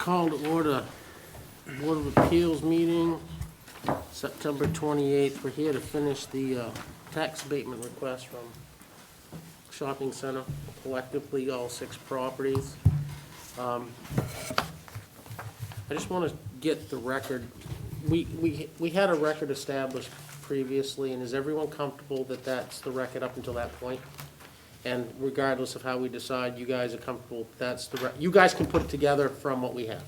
Call to order Board of Appeals meeting, September 28th. We're here to finish the tax abatement request from Shopping Center, collectively all 6 properties. I just want to get the record. We had a record established previously, and is everyone comfortable that that's the record up until that point? And regardless of how we decide, you guys are comfortable, that's the, you guys can put it together from what we have,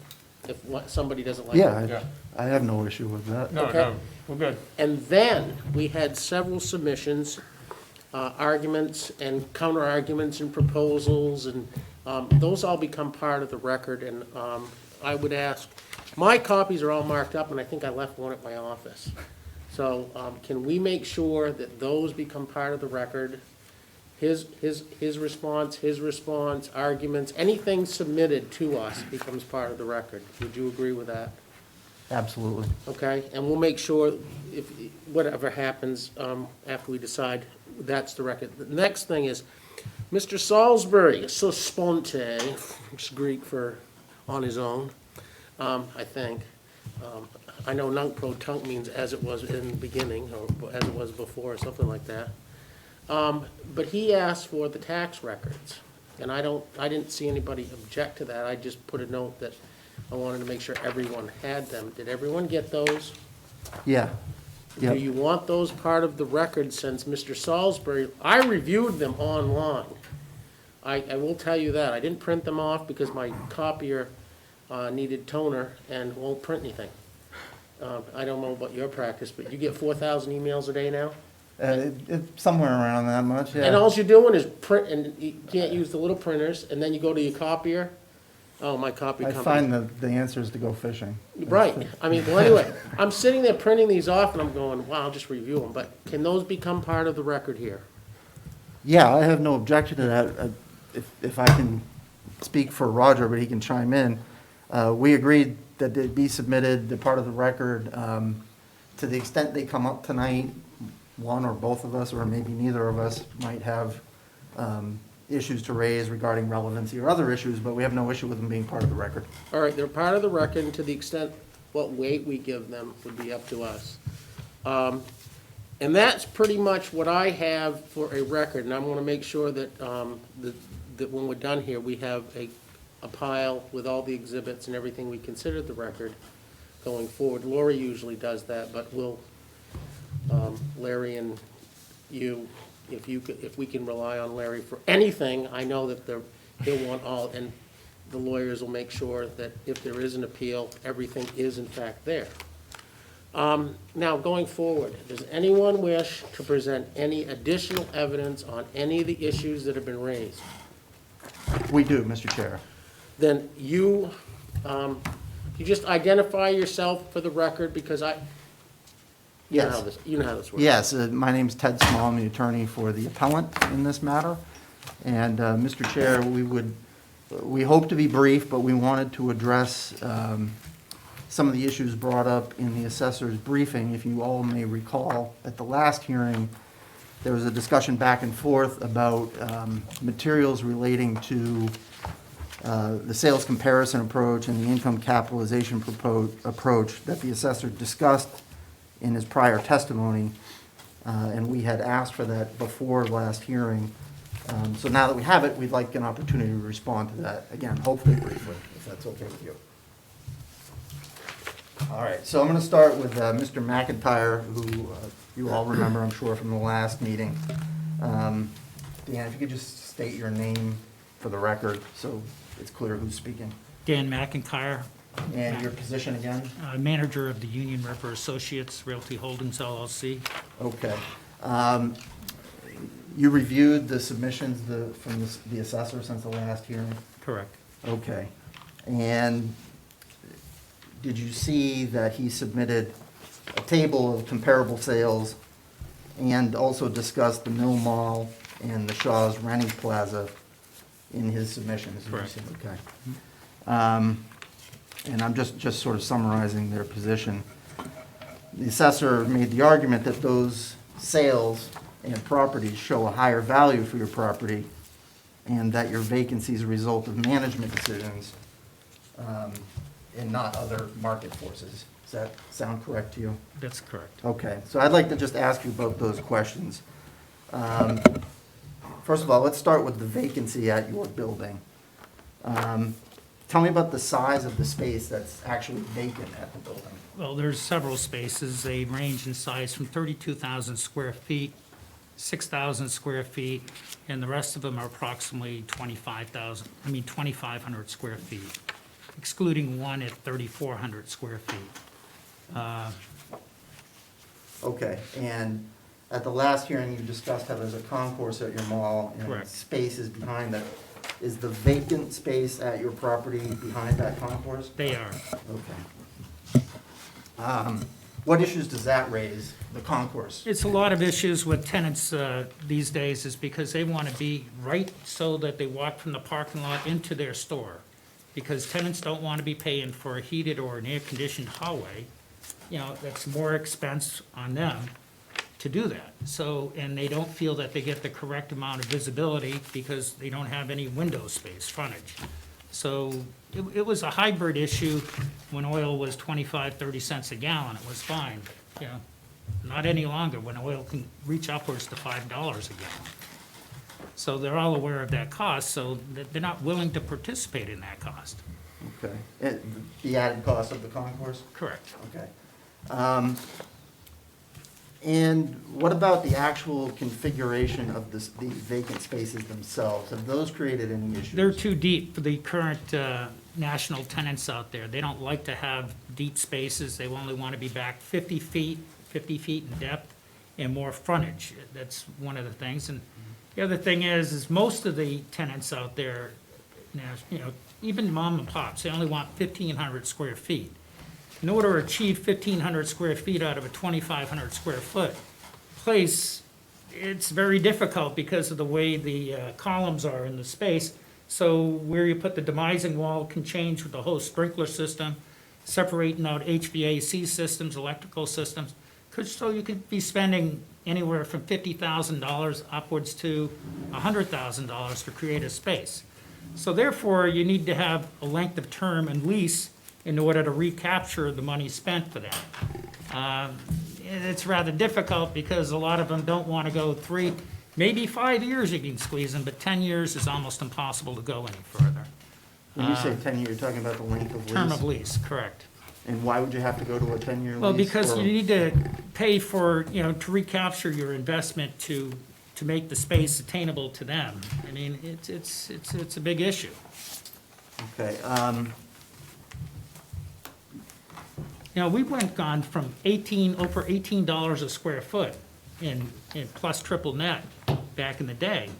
if somebody doesn't like it. Yeah, I have no issue with that. No, Okay. no, we're good. And then, we had several submissions, arguments and counter-arguments and proposals, and those all become part of the record, and I would ask, my copies are all marked up, and I think I left one at my office. So, can we make sure that those become part of the record? His response, arguments, anything submitted to us becomes part of the record. Would you agree with that? Absolutely. Okay, and we'll make sure if, whatever happens, after we decide, that's the record. The next thing is, Mr. Salisbury, Sosponte, which is Greek for on his own, I think. I know nunc pro tunc means as it was in the beginning, or as it was before, or something like that. But he asked for the tax records, and I didn't see anybody object to that. I just put a note that I wanted to make sure everyone had them. Did everyone get those? Yeah. Do Yep. you want those part of the record since Mr. Salisbury, I reviewed them online. I will tell you that. I didn't print them off because my copier needed toner and won't print anything. I don't know about your practice, but you get 4,000 emails a day now? It's somewhere around that much, And yeah. all you're doing is print, and you can't use the little printers, and then you go to your copier. Oh, my copy I company. find the answer is to go fishing. Right, I mean, well, anyway, I'm sitting there printing these off, and I'm going, wow, I'll just review them, but can those become part of the record here? Yeah, I have no objection to that. If I can speak for Roger, but he can chime in. We agreed that they'd be submitted, they're part of the record. To the extent they come up tonight, one or both of us, or maybe neither of us, might have issues to raise regarding relevancy or other issues, but we have no issue with them being part of the record. All right, they're part of the record, and to the extent what weight we give them would be up to us. And that's pretty much what I have for a record, and I'm gonna make sure that, that when we're done here, we have a pile with all the exhibits and everything we consider the record going forward. Lori usually does that, but we'll, Larry and you, if we can rely on Larry for anything, I know that he'll want all, and the lawyers will make sure that if there is an appeal, everything is in fact there. Now, going forward, does anyone wish to present any additional evidence on any of the issues that have been raised? We do, Mr. Chair. Then you just identify yourself for the record, because you know how Yes. this works. Yes, my name's Ted Small, I'm the attorney for the appellant in this matter. And, Mr. Chair, we hope to be brief, but we wanted to address some of the issues brought up in the assessor's briefing. If you all may recall, at the last hearing, there was a discussion back and forth about materials relating to the sales comparison approach and the income capitalization approach that the assessor discussed in his prior testimony, and we had asked for that before last hearing. So now that we have it, we'd like an opportunity to respond to that, again, hopefully briefly, if that's okay with you. All right, so I'm going to start with Mr. McIntyre, who you all remember, I'm sure, from the last meeting. Dan, if you could just state your name for the record, so it's clear who's speaking. Dan McIntyre, And your position again? manager of the Union River Associates Realty Holdings LLC. Okay. You reviewed the submissions from the assessor since the last hearing? Correct. Okay. And did you see that he submitted a table of comparable sales and also discussed the Mill Mall and the Shaw's Rennie Plaza in his submissions? Did you Correct. see? Okay. And I'm just sort of summarizing their position. The assessor made the argument that those sales and properties show a higher value for your property and that your vacancy is a result of management decisions and not other market forces. Does that sound correct to you? That's correct. Okay, so I'd like to just ask you about those questions. First of all, let's start with the vacancy at your building. Tell me about the size of the space that's actually vacant at the building. Well, there's several spaces. They range in size from 32,000 square feet, 6,000 square feet, and the rest of them are approximately 2,500 square feet, excluding one at 3,400 square feet. Okay, and at the last hearing, you discussed how there's a concourse at your mall and Correct. spaces behind that. Is the vacant space at your property behind that concourse? They are. Okay. What issues does that raise, the concourse? It's a lot of issues with tenants these days is because they want to be right so that they walk from the parking lot into their store. Because tenants don't want to be paying for a heated or an air-conditioned hallway. You know, that's more expense on them to do that. So, and they don't feel that they get the correct amount of visibility because they don't have any window space, frontage. So it was a hybrid issue when oil was 25, 30 cents a gallon, it was fine. You know, not any longer when oil can reach upwards to $5 a gallon. So they're all aware of that cost, so they're not willing to participate in that cost. Okay. The added cost of the concourse? Correct. Okay. And what about the actual configuration of the vacant spaces themselves? Have those created any issues? They're too deep for the current national tenants out there. They don't like to have deep spaces. They only want to be back 50 feet in depth and more frontage. That's one of the things. And the other thing is most of the tenants out there, you know, even mom and pops, they only want 1,500 square feet. In order to achieve 1,500 square feet out of a 2,500 square foot place, it's very difficult because of the way the columns are in the space. So where you put the demising wall can change with the whole sprinkler system, separating out HVAC systems, electrical systems. So you could be spending anywhere from $50,000 upwards to $100,000 to create a space. So therefore, you need to have a length of term and lease in order to recapture the money spent for that. It's rather difficult because a lot of them don't want to go 3, maybe 5 years you can squeeze them, but 10 years is almost impossible to go any further. When you say 10 year, you're talking about the length of lease? Term of lease, correct. And why would you have to go to a 10-year lease? Well, because or- you need to pay for, you know, to recapture your investment to make the space attainable to them. I mean, it's a big issue. Okay, You know, we gone from over $18 a square foot in plus triple net back in the day,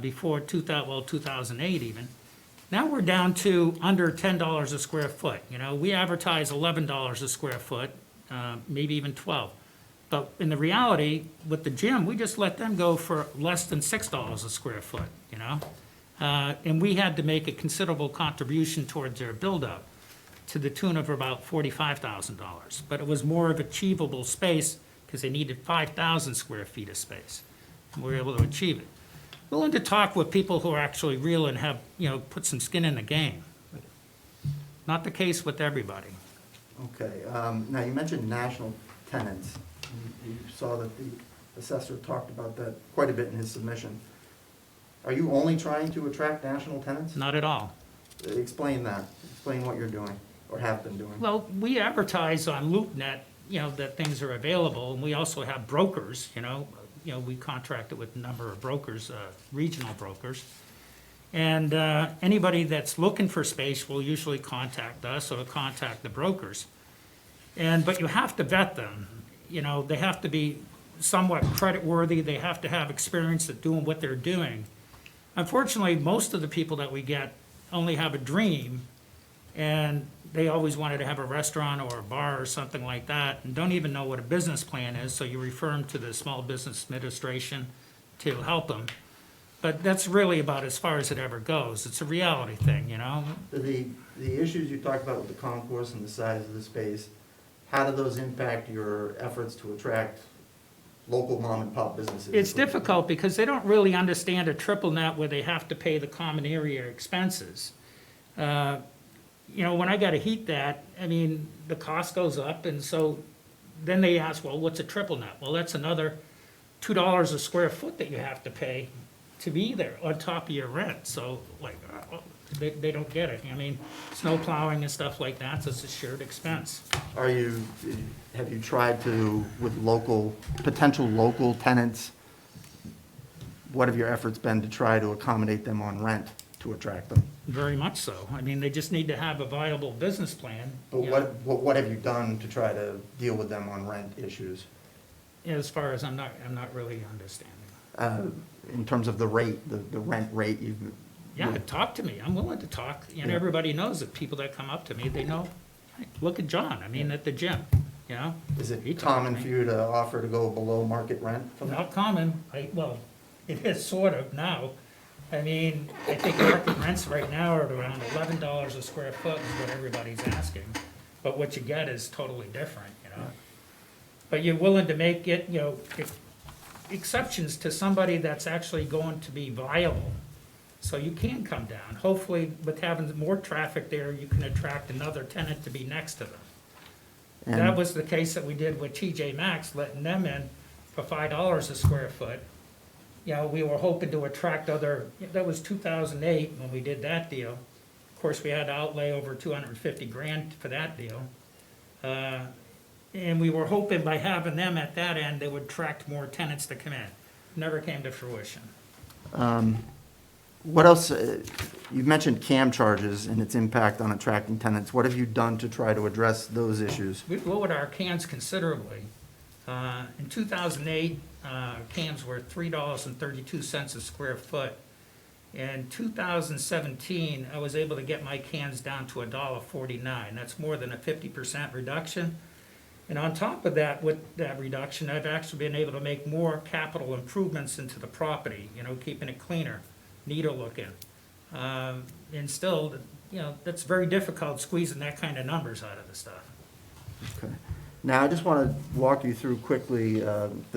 before 2008 even. Now we're down to under $10 a square foot. You know, we advertise $11 a square foot, maybe even 12. But in the reality, with the gym, we just let them go for less than $6 a square foot, you know? And we had to make a considerable contribution towards their build-up to the tune of about $45,000. But it was more of achievable space because they needed 5,000 square feet of space. And we were able to achieve it. Willing to talk with people who are actually real and have, you know, put some skin in the game. Not the case with everybody. okay. Now, you mentioned national tenants. You saw that the assessor talked about that quite a bit in his submission. Are you only trying to attract national tenants? Not at all. Explain that. Explain what you're doing, or have been doing. Well, we advertise on LoopNet, you know, that things are available, and we also have brokers, you know, we contracted with a number of brokers, regional brokers. And anybody that's looking for space will usually contact us or contact the brokers. But you have to vet them. You know, they have to be somewhat creditworthy. They have to have experience at doing what they're doing. Unfortunately, most of the people that we get only have a dream, and they always wanted to have a restaurant or a bar or something like that, and don't even know what a business plan is, so you refer them to the Small Business Administration to help them. But that's really about as far as it ever goes. It's a reality thing, you know? The issues you talked about with the concourse and the size of the space, how do those impact your efforts to attract local mom and pop businesses? It's difficult because they don't really understand a triple net where they have to pay the common area expenses. you know, when I gotta heat that, I mean, the cost goes up, and so then they ask, well, what's a triple net? Well, that's another $2 a square foot that you have to pay to be there on top of your rent, so like, they don't get it. I mean, snow plowing and stuff like that, so it's a shared expense. Have you tried to, with potential local tenants, what have your efforts been to try to accommodate them on rent to attract them? Very much so. I mean, they just need to have a viable business plan. But you know. what have you done to try to deal with them on rent issues? As far as I'm not really understanding. In terms of the rate, the rent rate, Yeah, talk to me. I'm willing to talk. And Yeah. everybody knows that people that come up to me, they know, hey, look at John, I mean, at the gym, you know? is He it talked to common me. for you to offer to go below market rent for them? Not common, well, it is sort of now. I mean, I think market rents right now are at around $11 a square foot is what everybody's asking. But what you get is totally different, you know? But you're willing to make it, you know, exceptions to somebody that's actually going to be viable. So you can come down. Hopefully, with having more traffic there, you can attract another tenant to be next to them. That And- was the case that we did with TJ Maxx, letting them in for $5 a square foot. You know, we were hoping to attract that was 2008 when we did that deal. Of course, we had to outlay over 250 grand for that deal. And we were hoping by having them at that end, they would attract more tenants to come in. Never came to fruition. What else, you've mentioned CAM charges and its impact on attracting tenants. What have you done to try to address those issues? We've lowered our cans considerably. In 2008, cans were $3.32 a square foot. In 2017, I was able to get my cans down to $1.49. That's more than a 50% reduction. And on top of that, with that reduction, I've actually been able to make more capital improvements into the property, you know, keeping it cleaner, neater looking. And still, you know, that's very difficult squeezing that kind of numbers out of the stuff. Okay. Now, I just want to walk you through quickly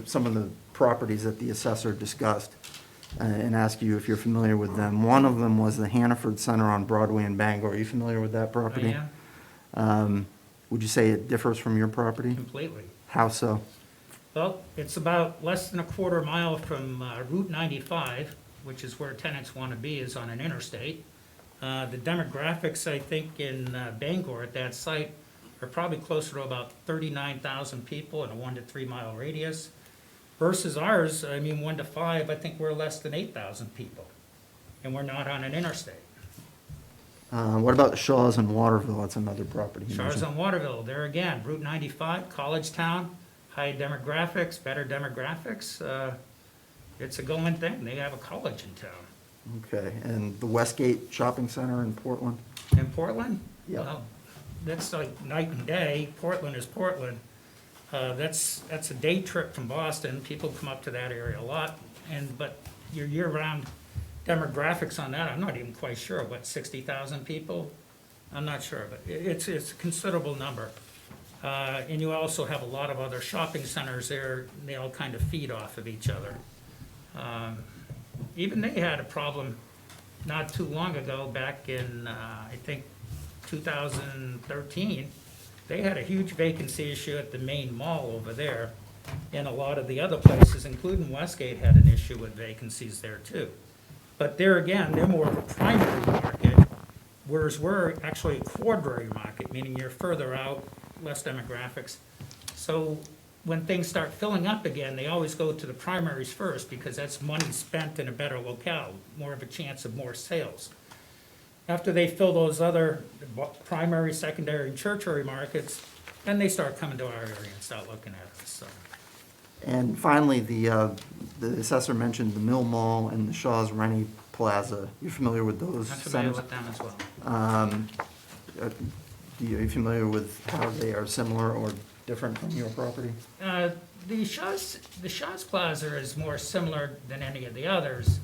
some of the properties that the assessor discussed and ask you if you're familiar with them. One of them was the Hannaford Center on Broadway in Bangor. Are you familiar with that property? Would you say it differs from your property? Completely. How so? Well, it's about less than a quarter mile from Route 95, which is where tenants want to be, is on an interstate. The demographics, I think, in Bangor at that site are probably closer to about 39,000 people in a 1 to 3 mile radius. Versus ours, I mean, 1 to 5, I think we're less than 8,000 people. And we're not on an interstate. What about the Shaws in Waterville? That's another property you Shars mentioned. on Waterville, there again, Route 95, college town, high demographics, better demographics. It's a going thing. They have a college in town. Okay, and the Westgate Shopping Center in Portland? In Portland? Yeah. Well, that's like night and day. Portland is Portland. That's a day trip from Boston. People come up to that area a lot. But your year-round demographics on that, I'm not even quite sure. What, 60,000 people? I'm not sure, but it's a considerable number. And you also have a lot of other shopping centers there. They all kind of feed off of each other. Even they had a problem not too long ago, back in, I think, 2013. They had a huge vacancy issue at the main mall over there. And a lot of the other places, including Westgate, had an issue with vacancies there too. But there again, they're more of a primary market, whereas we're actually a quadrillary market, meaning you're further out, less demographics. So when things start filling up again, they always go to the primaries first because that's money spent in a better locale, more of a chance of more sales. After they fill those other primary, secondary, and tertiary markets, then they start coming to our area and start looking at us, so. And finally, the assessor mentioned the Mill Mall and the Shaw's Rennie Plaza. You familiar with those I'm familiar centers? with them as well. Are you familiar with how they are similar or different from your property? The Shaw's Plaza is more similar than any of the others.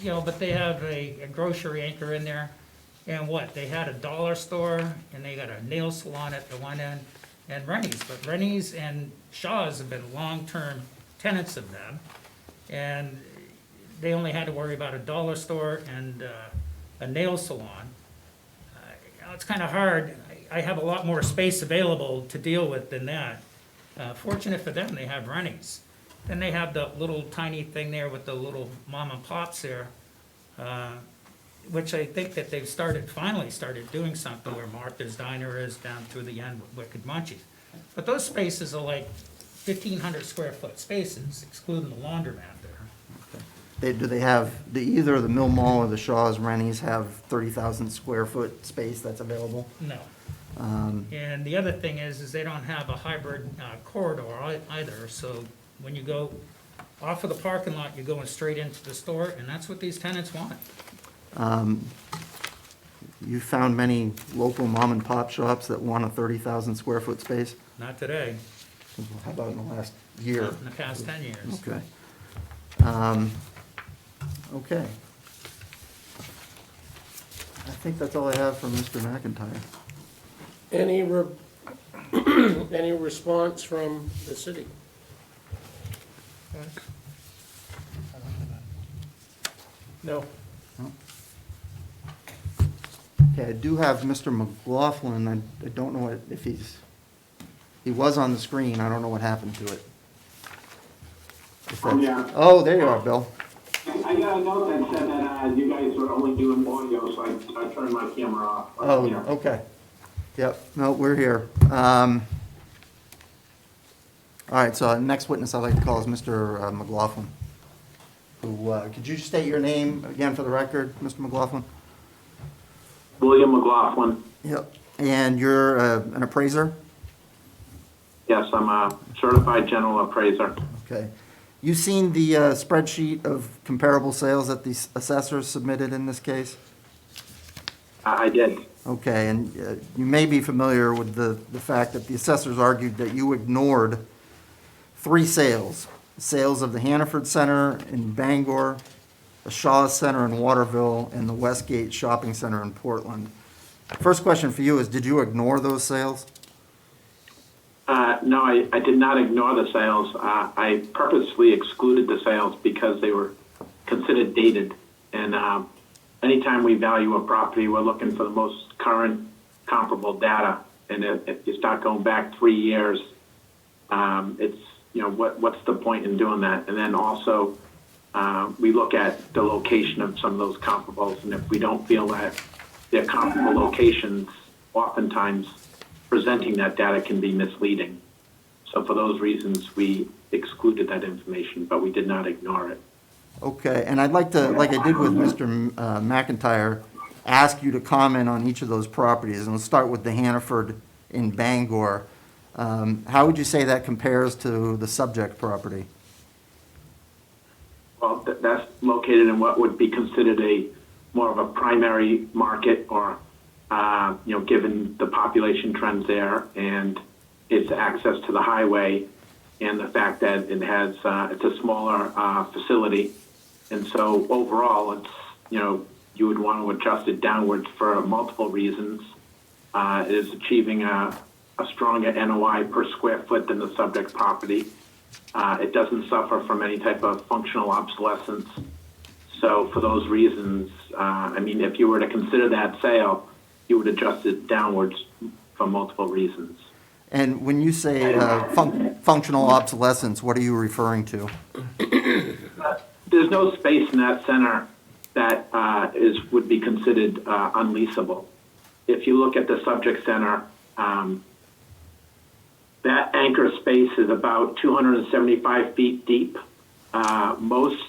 You know, but they have a grocery anchor in there. And what, they had a dollar store, and they got a nail salon at the one end, and Rennie's. But Rennie's and Shaw's have been long-term tenants of them. And they only had to worry about a dollar store and a nail salon. it's kind of hard. I have a lot more space available to deal with than that. Fortunate for them, they have Rennies. Then they have the little tiny thing there with the little mom and pops there, which I think that they've finally started doing something where Martha's Diner is down through the end with Wicked Munchies. But those spaces are like 1,500 square foot spaces, excluding the laundromat there. Do they have, either the Mill Mall or the Shaw's Rennies have 30,000 square foot space that's available? No. And the other thing is they don't have a hybrid corridor either, so when you go off of the parking lot, you're going straight into the store, and that's what these tenants want. You found many local mom and pop shops that want a 30,000 square foot space? Not today, How about in the last year? in the past 10 years. Okay. Okay. I think that's all I have from Mr. McIntyre. Any response from the city? No. Okay, I do have Mr. McLaughlin. I don't know if he was on the screen. I don't know what happened to it. Oh, yeah. Oh, there you are, Bill. I got a note that said that you guys were only doing audio, so I turned my camera off. Oh, Yeah. okay. Yep, no, we're here. All right, so next witness I'd like to call is Mr. McLaughlin. Could you state your name again for the record, Mr. McLaughlin? William McLaughlin. Yep. And you're an appraiser? Yes, I'm a certified general appraiser. Okay. You seen the spreadsheet of comparable sales that the assessors submitted in this case? I did. Okay, and you may be familiar with the fact that the assessors argued that you ignored 3 sales. Sales of the Hannaford Center in Bangor, the Shaw's Center in Waterville, and the Westgate Shopping Center in Portland. First question for you is, did you ignore those sales? No, I did not ignore the sales. I purposely excluded the sales because they were considered dated. And anytime we value a property, we're looking for the most current comparable data. And if you start going back 3 years, it's, what's the point in doing that? And then also, we look at the location of some of those comparables. And if we don't feel that they're comparable locations, oftentimes presenting that data can be misleading. So for those reasons, we excluded that information, but we did not ignore it. Okay, and I'd like to, like I did with Mr. McIntyre, ask you to comment on each of those properties. And let's start with the Hannaford in Bangor. How would you say that compares to the subject property? Well, that's located in what would be considered more of a primary market, or given the population trends there and its access to the highway and the fact that it has it's a smaller facility, and so overall it's you would want to adjust it downwards for multiple reasons. It is achieving a stronger NOI per square foot than the subject property. It doesn't suffer from any type of functional obsolescence. So for those reasons, if you were to consider that sale, you would adjust it downwards for multiple reasons. And when you say functional obsolescence, what are you referring to? There's no space in that center that would be considered unleasable. If you look at the subject center, that anchor space is about 275 feet deep. Most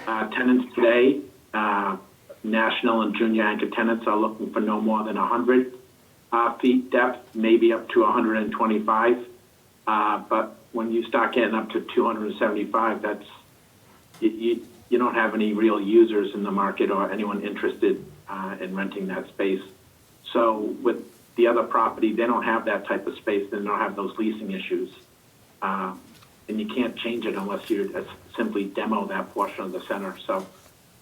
tenants today, national and junior anchor tenants, are looking for no more than 100 feet depth, maybe up to 125. But when you start getting up to 275, that's you don't have any real users in the market or anyone interested in renting that space. So with the other property, they don't have that type of space. They don't have those leasing issues. And you can't change it unless you simply demo that portion of the center. So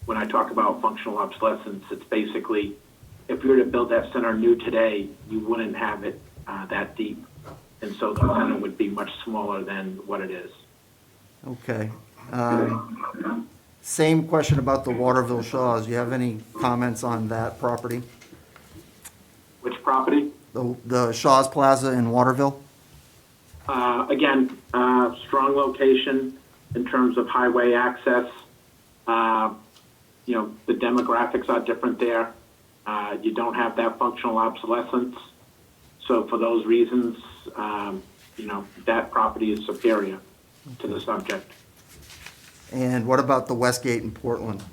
when I talk about functional obsolescence, it's basically, if you were to build that center new today, you wouldn't have it that deep. And so the center would be much smaller than what it is. Okay. Same question about the Waterville Shaws. Do you have any comments on that property? Which property? The Shaw's Plaza in Waterville? Again, strong location in terms of highway access. The demographics are different there. You don't have that functional obsolescence. So for those reasons, that property is superior to the subject. And what about the Westgate in Portland?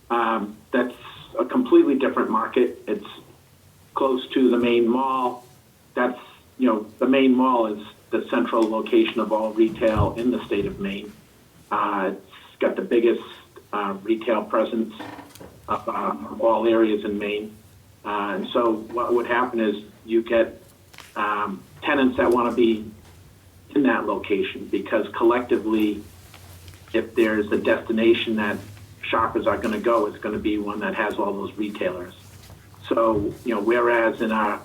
That's a completely different market. It's close to the main mall. That's, the main mall is the central location of all retail in the state of Maine. It's got the biggest retail presence of all areas in Maine. And so what would happen is you get tenants that want to be in that location because collectively, if there's a destination that shoppers are going to go, it's going to be one that has all those retailers. So, whereas I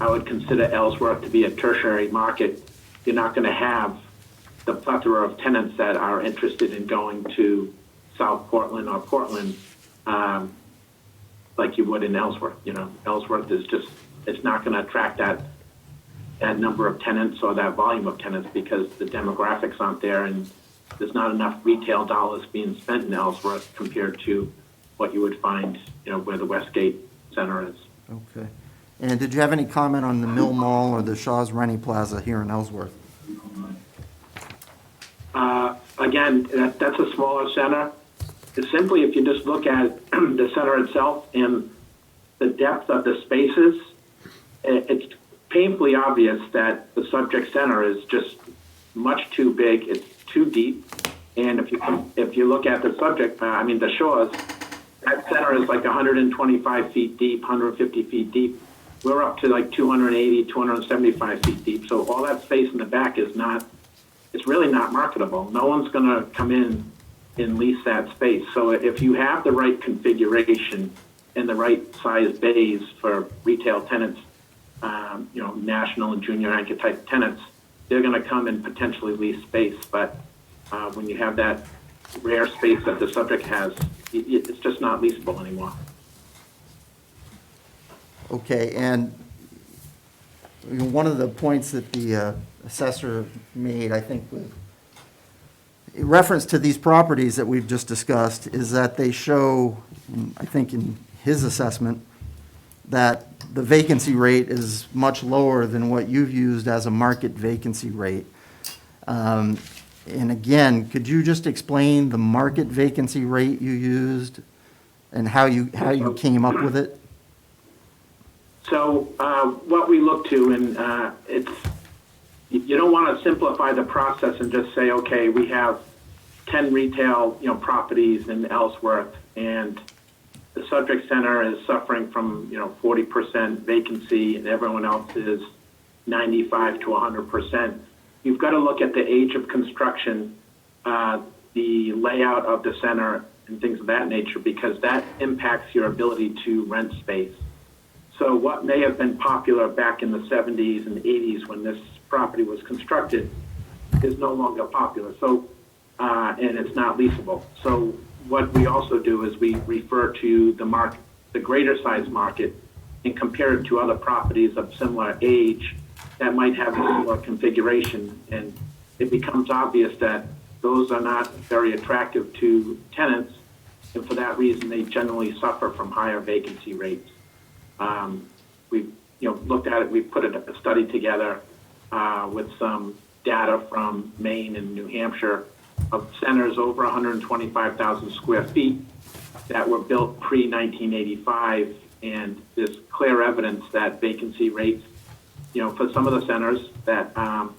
would consider Ellsworth to be a tertiary market, you're not going to have the plethora of tenants that are interested in going to South Portland or Portland like you would in Ellsworth. Ellsworth is just, it's not going to attract that number of tenants or that volume of tenants because the demographics aren't there and there's not enough retail dollars being spent in Ellsworth compared to what you would find, where the Westgate Center is. Okay. And did you have any comment on the Mill Mall or the Shaw's Rennie Plaza here in Ellsworth? Again, that's a smaller center. It's simply, if you just look at the center itself and the depth of the spaces, it's painfully obvious that the subject center is just much too big. It's too deep. And if you look at the subject, the Shaw's, that center is like 125 feet deep, 150 feet deep. We're up to like 280, 275 feet deep. So all that space in the back is it's really not marketable. No one's going to come in and lease that space. So if you have the right configuration and the right size bays for retail tenants, national and junior anchor type tenants, they're going to come and potentially lease space. But when you have that rare space that the subject has, it's just not leasable anymore. Okay, and one of the points that the assessor made, I think, in reference to these properties that we've just discussed, is that they show, I think in his assessment, that the vacancy rate is much lower than what you've used as a market vacancy rate. And again, could you just explain the market vacancy rate you used and how you came up with it? So what we look to, and you don't want to simplify the process and just say, okay, we have 10 retail properties in Ellsworth, and the subject center is suffering from 40% vacancy, and everyone else is 95 to 100%. You've got to look at the age of construction, the layout of the center, and things of that nature, because that impacts your ability to rent space. So what may have been popular back in the 70s and 80s when this property was constructed is no longer popular. So, and it's not leasable. So what we also do is we refer to the greater size market, and compare it to other properties of similar age that might have a similar configuration. And it becomes obvious that those are not very attractive to tenants. And for that reason, they generally suffer from higher vacancy rates. We've looked at it. We've put a study together with some data from Maine and New Hampshire of centers over 125,000 square feet that were built pre-1985, and there's clear evidence that vacancy rates, for some of the centers that are,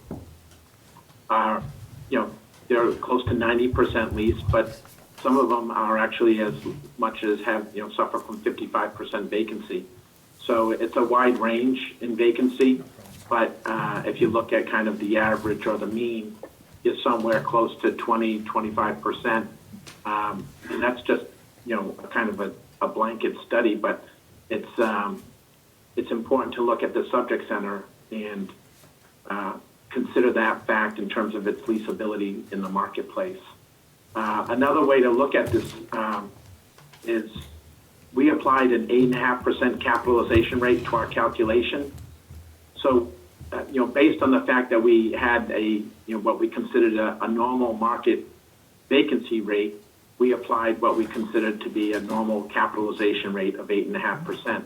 they're close to 90% leased, but some of them are actually as much as suffer from 55% vacancy. So it's a wide range in vacancy, but if you look at kind of the average or the mean, is somewhere close to 20-25%. And that's just, kind of a blanket study, but it's important to look at the subject center and consider that fact in terms of its leasability in the marketplace. Another way to look at this is we applied an 8.5% capitalization rate to our calculation. So, based on the fact that we had what we considered a normal market vacancy rate, we applied what we considered to be a normal capitalization rate of 8.5%.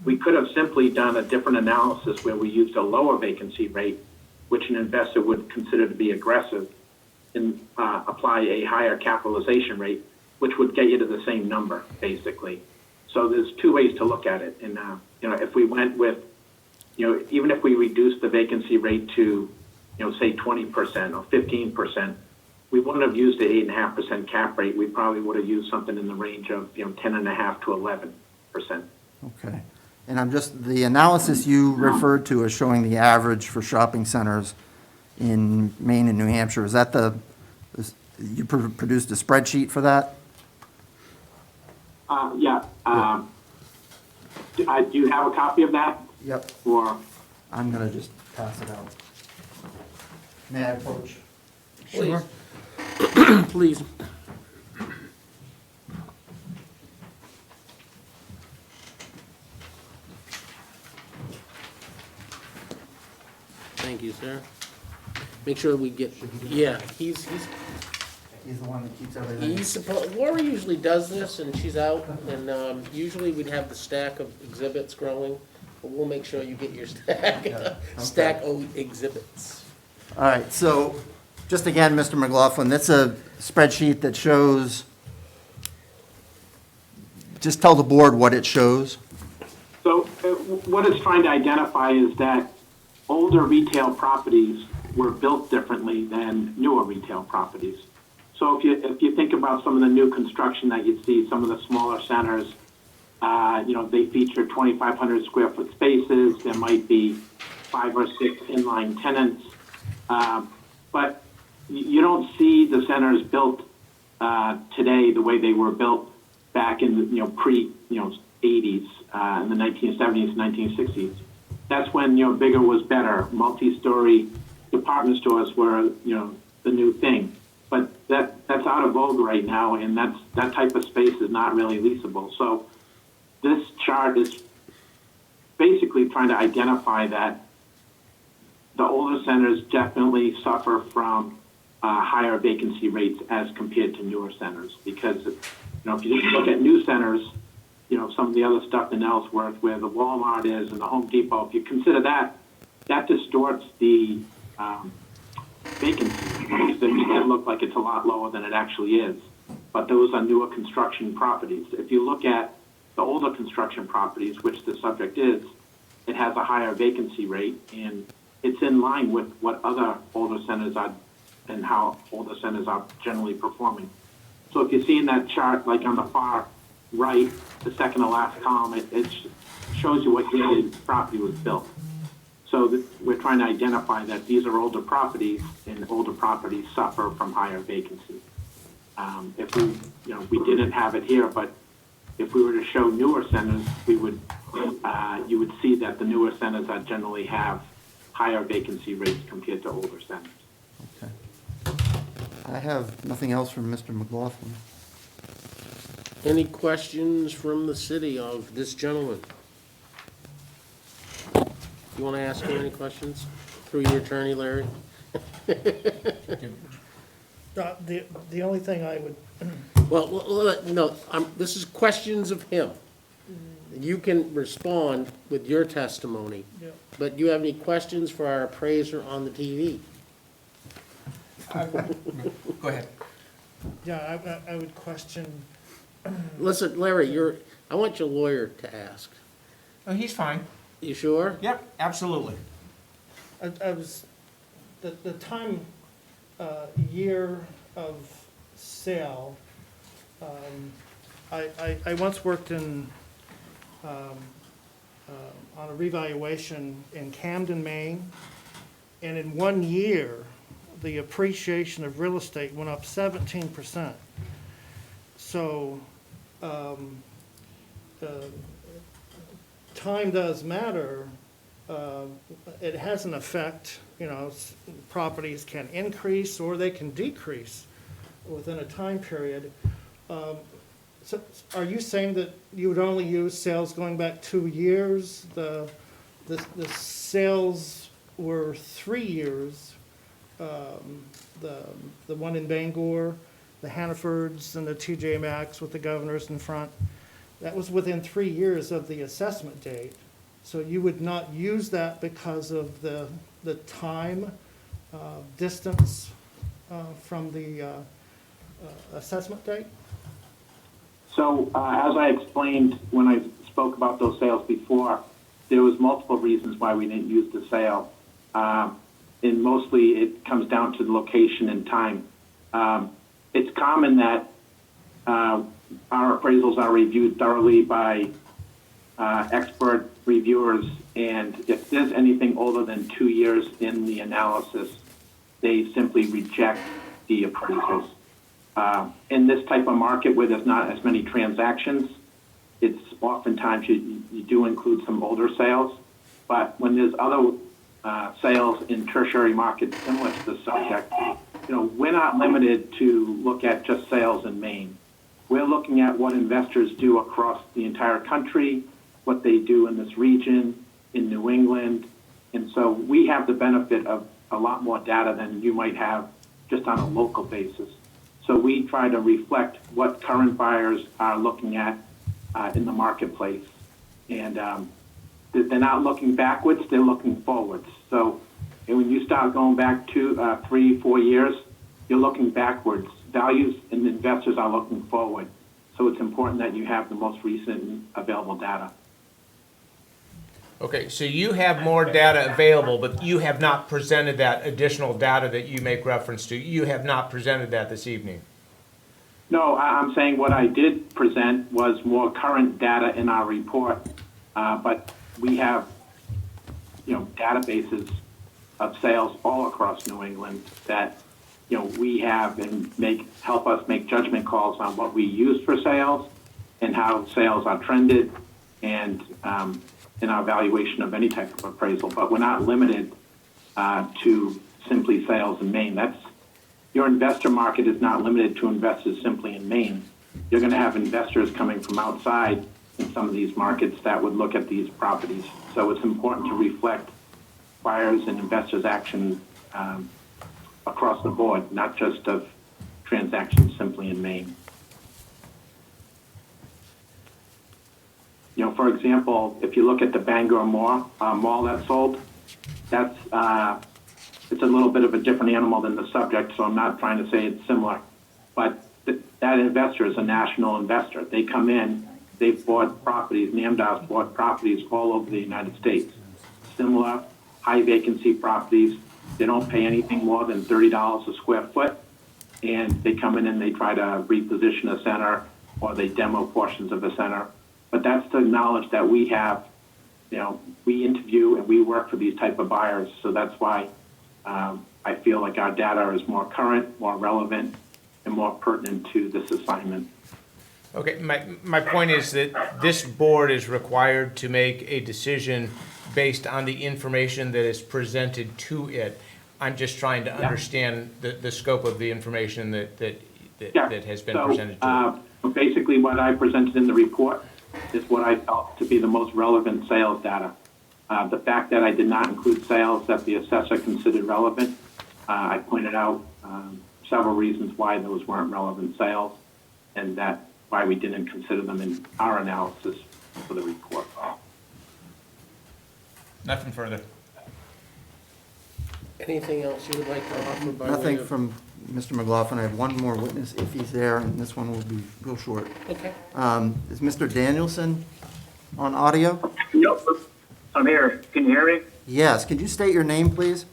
We could have simply done a different analysis where we used a lower vacancy rate, which an investor would consider to be aggressive, and apply a higher capitalization rate, which would get you to the same number, basically. So there's two ways to look at it. And, if we went with, even if we reduced the vacancy rate to, say 20% or 15%, we wouldn't have used the 8.5% cap rate. We probably would have used something in the range of, 10.5 to 11%. Okay. And the analysis you referred to as showing the average for shopping centers in Maine and New Hampshire, is that you produced a spreadsheet for that? Yeah. Do you have a copy of that? Yep. Or, I'm going to just pass it out. May I approach? Please. Please. Thank you, sir. Make sure we get, yeah, he's He's the one that keeps everything. supposed, Laura usually does this, and she's out, and usually we'd have the stack of exhibits growing, but we'll make sure you get your stack, Yeah, stack of exhibits. All right, so just again, Mr. McLaughlin, that's a spreadsheet that shows, just tell the board what it shows. so what it's trying to identify is that older retail properties were built differently than newer retail properties. So if you think about some of the new construction that you see, some of the smaller centers, they feature 2,500 square foot spaces. There might be 5 or 6 inline tenants, but you don't see the centers built today the way they were built back in the pre 80s, in the 1970s, 1960s. That's when bigger was better. Multi-story department stores were the new thing. But that's out of vogue right now, and that type of space is not really leasable. So this chart is basically trying to identify that the older centers definitely suffer from higher vacancy rates as compared to newer centers. Because if you just look at new centers, some of the other stuff in Ellsworth where the Walmart is and the Home Depot, if you consider that distorts the vacancy. It makes it look like it's a lot lower than it actually is. But those are newer construction properties. If you look at the older construction properties, which the subject is, it has a higher vacancy rate, and it's in line with what other older centers are and how older centers are generally performing. So if you see in that chart, like on the far right, the second to last column, it shows you what year the property was built. So we're trying to identify that these are older properties, and older properties suffer from higher vacancy. If we didn't have it here, but if we were to show newer centers, you would see that the newer centers generally have higher vacancy rates compared to older centers. Okay. I have nothing else from Mr. McLaughlin. Any questions from the city of this gentleman? You want to ask him any questions through your attorney, Larry? The only thing I would, Well, no, this is questions of him. You can respond with your testimony, yeah, but do you have any questions for our appraiser on the TV? Go ahead. yeah, I would question, Listen, Larry, I want your lawyer to ask. Oh, he's fine. You sure? Yep, absolutely. I was, the time, year of sale, I once worked in, on a revaluation in Camden, Maine, and in 1 year, the appreciation of real estate went up 17%. So, time does matter. It has an effect, properties can increase or they can decrease within a time period. So are you saying that you would only use sales going back 2 years? The sales were 3 years, the one in Bangor, the Hannafords and the TJ Maxx with the governors in front. That was within 3 years of the assessment date. So you would not use that because of the time, distance from the assessment date? So, as I explained when I spoke about those sales before, there was multiple reasons why we didn't use the sale. And mostly it comes down to the location and time. It's common that our appraisals are reviewed thoroughly by expert reviewers, and if there's anything older than 2 years in the analysis, they simply reject the appraisals. In this type of market where there's not as many transactions, it's oftentimes you do include some older sales, but when there's other sales in tertiary markets similar to the subject, we're not limited to look at just sales in Maine. We're looking at what investors do across the entire country, what they do in this region, in New England, and so we have the benefit of a lot more data than you might have just on a local basis. So we try to reflect what current buyers are looking at in the marketplace. And they're not looking backwards, they're looking forwards. So when you start going back 2, 3, 4 years, you're looking backwards. Values and investors are looking forward. So it's important that you have the most recent available data. Okay, so you have more data available, but you have not presented that additional data that you make reference to. You have not presented that this evening. No, I'm saying what I did present was more current data in our report, but we have, databases of sales all across New England that, we have and help us make judgment calls on what we use for sales and how sales are trended and in our valuation of any type of appraisal. But we're not limited to simply sales in Maine. Your investor market is not limited to investors simply in Maine. You're going to have investors coming from outside in some of these markets that would look at these properties. So it's important to reflect buyers and investors' action across the board, not just of transactions simply in Maine. For example, if you look at the Bangor mall that sold, that's it's a little bit of a different animal than the subject, so I'm not trying to say it's similar. But that investor is a national investor. They come in, they've bought properties, Namdal's bought properties all over the United States. Similar, high vacancy properties. They don't pay anything more than $30 a square foot, and they come in and they try to reposition a center or they demo portions of a center. But that's the knowledge that we have. We interview and we work for these type of buyers, so that's why I feel like our data is more current, more relevant, and more pertinent to this assignment. Okay, my point is that this board is required to make a decision based on the information that is presented to it. I'm just trying to understand the scope of the information that has been presented to it. Basically, what I presented in the report is what I felt to be the most relevant sales data. The fact that I did not include sales that the assessor considered relevant, I pointed out several reasons why those weren't relevant sales, and that why we didn't consider them in our analysis for the report. Nothing further. Anything else you would like to offer by way Nothing of- from Mr. McLaughlin. I have one more witness if he's there, and this one will be real short. Okay. Is Mr. Danielson on audio? Yep, I'm here. Can you hear me? Yes. Could you state your name, please?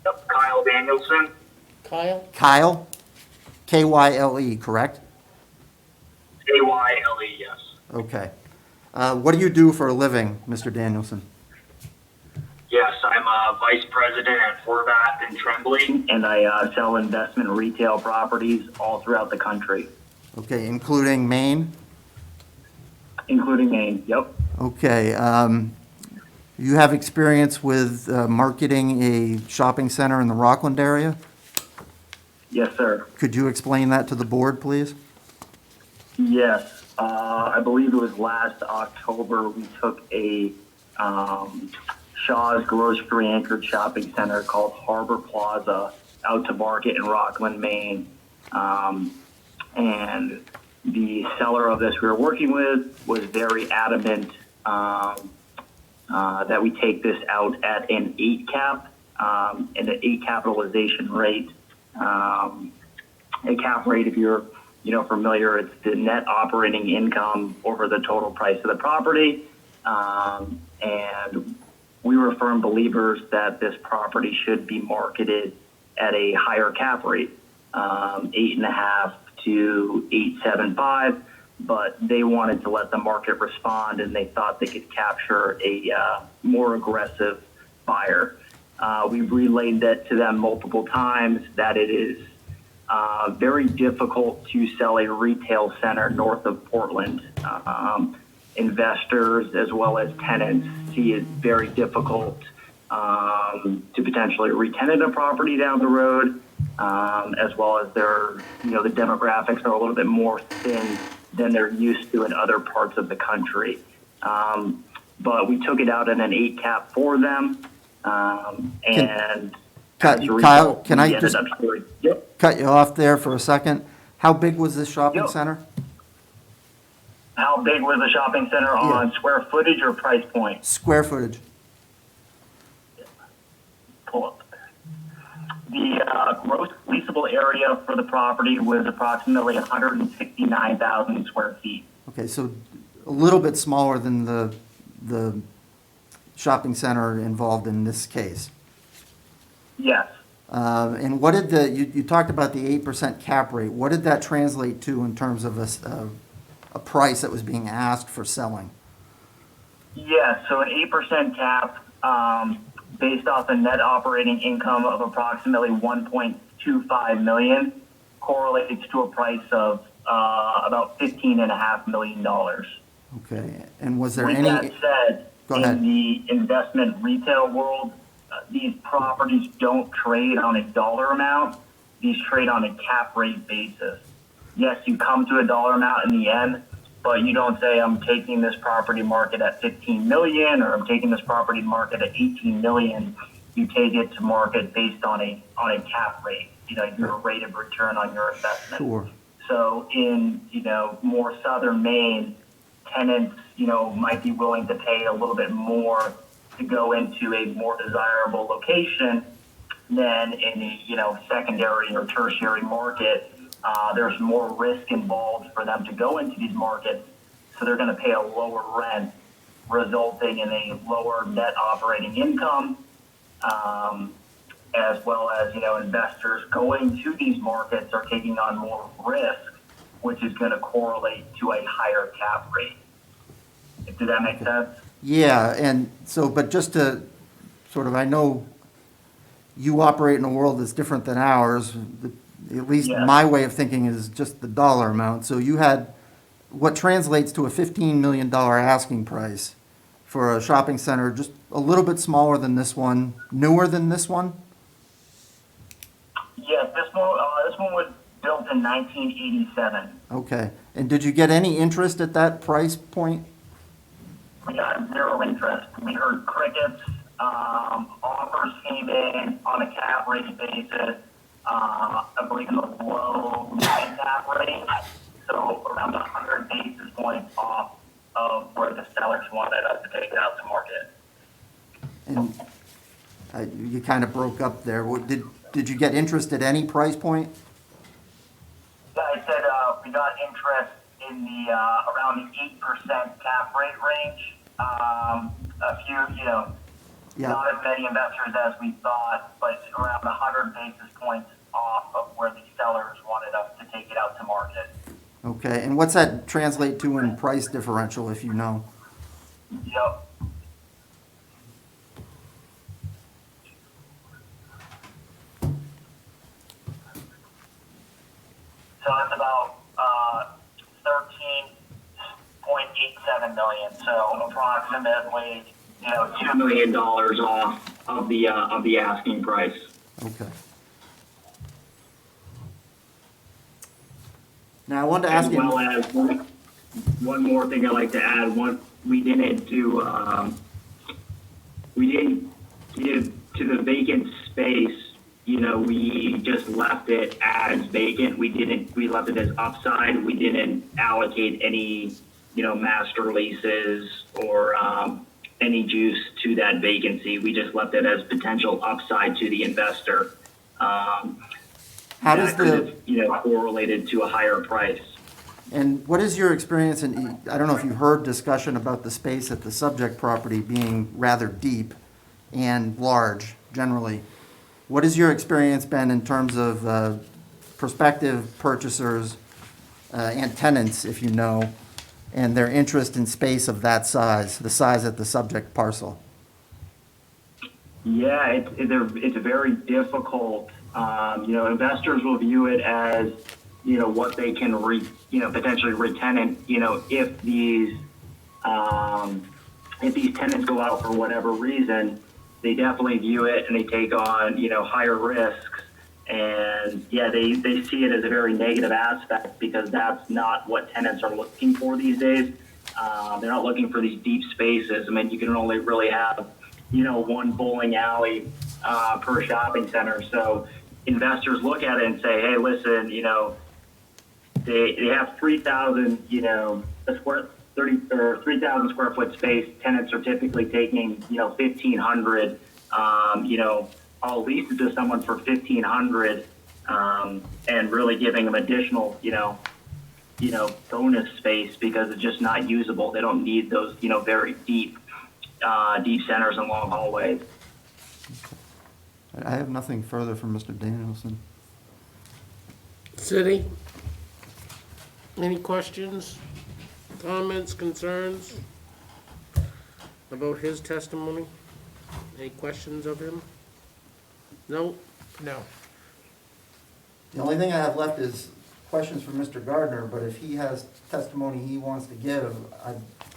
Yep, Kyle Danielson. Kyle? Kyle? K-Y-L-E, correct? K-Y-L-E, yes. Okay. What do you do for a living, Mr. Danielson? Yes, I'm a vice president at Horvath and Trembling, and I sell investment and retail properties all throughout the country, Okay, including Maine? including Maine. Yep. Okay. You have experience with marketing a shopping center in the Rockland area? Yes, sir. Could you explain that to the board, please? Yes, I believe it was last October, we took a Shaw's grocery anchored shopping center called Harbor Plaza out to market in Rockland, Maine. And the seller of this we were working with was very adamant that we take this out at an 8 cap, and an 8 capitalization rate. A cap rate, if you're familiar, it's the net operating income over the total price of the property. And we were firm believers that this property should be marketed at a higher cap rate, 8.5 to 8.75. But they wanted to let the market respond, and they thought they could capture a more aggressive buyer. We've relayed that to them multiple times, that it is very difficult to sell a retail center north of Portland. Investors as well as tenants see it very difficult to potentially re-tenant a property down the road, as well as the demographics are a little bit more thin than they're used to in other parts of the country. But we took it out at an 8 cap for them, and as a Kyle, result, can we I ended just up hearing- Yep. cut you off there for a second? How big was this shopping Yep. center? How big was the shopping center on square footage or price point? Square footage? Pull up. The gross leasable area for the property was approximately 169,000 square feet. Okay, so a little bit smaller than the shopping center involved in this case. Yes. And what did you talked about the 8% cap rate. What did that translate to in terms of a price that was being asked for selling? Yes, so an 8% cap, based off a net operating income of approximately $1.25 million, correlates to a price of about $15.5 million. Okay, and was there With any? that said, Go ahead. in the investment retail world, these properties don't trade on a dollar amount. These trade on a cap rate basis. Yes, you come to a dollar amount in the end, but you don't say, I'm taking this property market at 15 million, or I'm taking this property market at 18 million. You take it to market based on a cap rate, your rate of return on your investment. Sure. So in, more southern Maine, tenants, might be willing to pay a little bit more to go into a more desirable location than in the, secondary or tertiary market. There's more risk involved for them to go into these markets, so they're going to pay a lower rent, resulting in a lower net operating income, as well as, investors going to these markets are taking on more risk, which is going to correlate to a higher cap rate. Did that make sense? Yeah, and so, but just to sort of, I know you operate in a world that's different than ours. At least Yeah. my way of thinking is just the dollar amount. So you had what translates to a $15 million asking price for a shopping center, just a little bit smaller than this one, newer than this one? Yes, this one was built in 1987. Okay. And did you get any interest at that price point? We got zero interest. We heard crickets. Offers came in on a cap rate basis. I believe in the low 9 cap rate, so around 100 basis points off of where the sellers wanted us to take it out to market. And you kind of broke up there. Did you get interest at any price point? Yeah, I said we got interest in the around the 8% cap rate range. A few, Yeah. not as many investors as we thought, but around 100 basis points off of where the sellers wanted us to take it out to market. Okay. And what's that translate to in price differential, if you know? Yep. So that's about 13.87 million. So approximately, $2 million off of the asking price. Okay. Now, I wanted to As ask well you, as one more thing I'd like to add, we didn't give to the vacant space, you know, we just left it as vacant. We left it as upside. We didn't allocate any, you know, master leases or any juice to that vacancy. We just left it as potential upside to the investor. how does that could the, have, you know, correlated to a higher price. and what is your experience, and I don't know if you heard discussion about the space at the subject property being rather deep and large generally. What has your experience been in terms of prospective purchasers and tenants, if you know, and their interest in space of that size, the size at the subject parcel? Yeah, it's very difficult. You know, investors will view it as, you know, what they can potentially retenant, you know, if these tenants go out for whatever reason, they definitely view it and they take on, you know, higher risks. And yeah, they see it as a very negative aspect because that's not what tenants are looking for these days. They're not looking for these deep spaces. I mean, you can only really have, you know, one bowling alley per shopping center. So investors look at it and say, hey, listen, you know, they have 3,000, you know, 3,000 square foot space. Tenants are typically taking, you know, 1,500. You know, I'll lease it to someone for 1,500, and really giving them additional, you know, bonus space because it's just not usable. They don't need those, you know, very deep centers and long hallways. I have nothing further from Mr. Danielson. City? Any questions, comments, concerns about his testimony? Any questions of him? No? No. The only thing I have left is questions for Mr. Gardner, but if he has testimony he wants to give,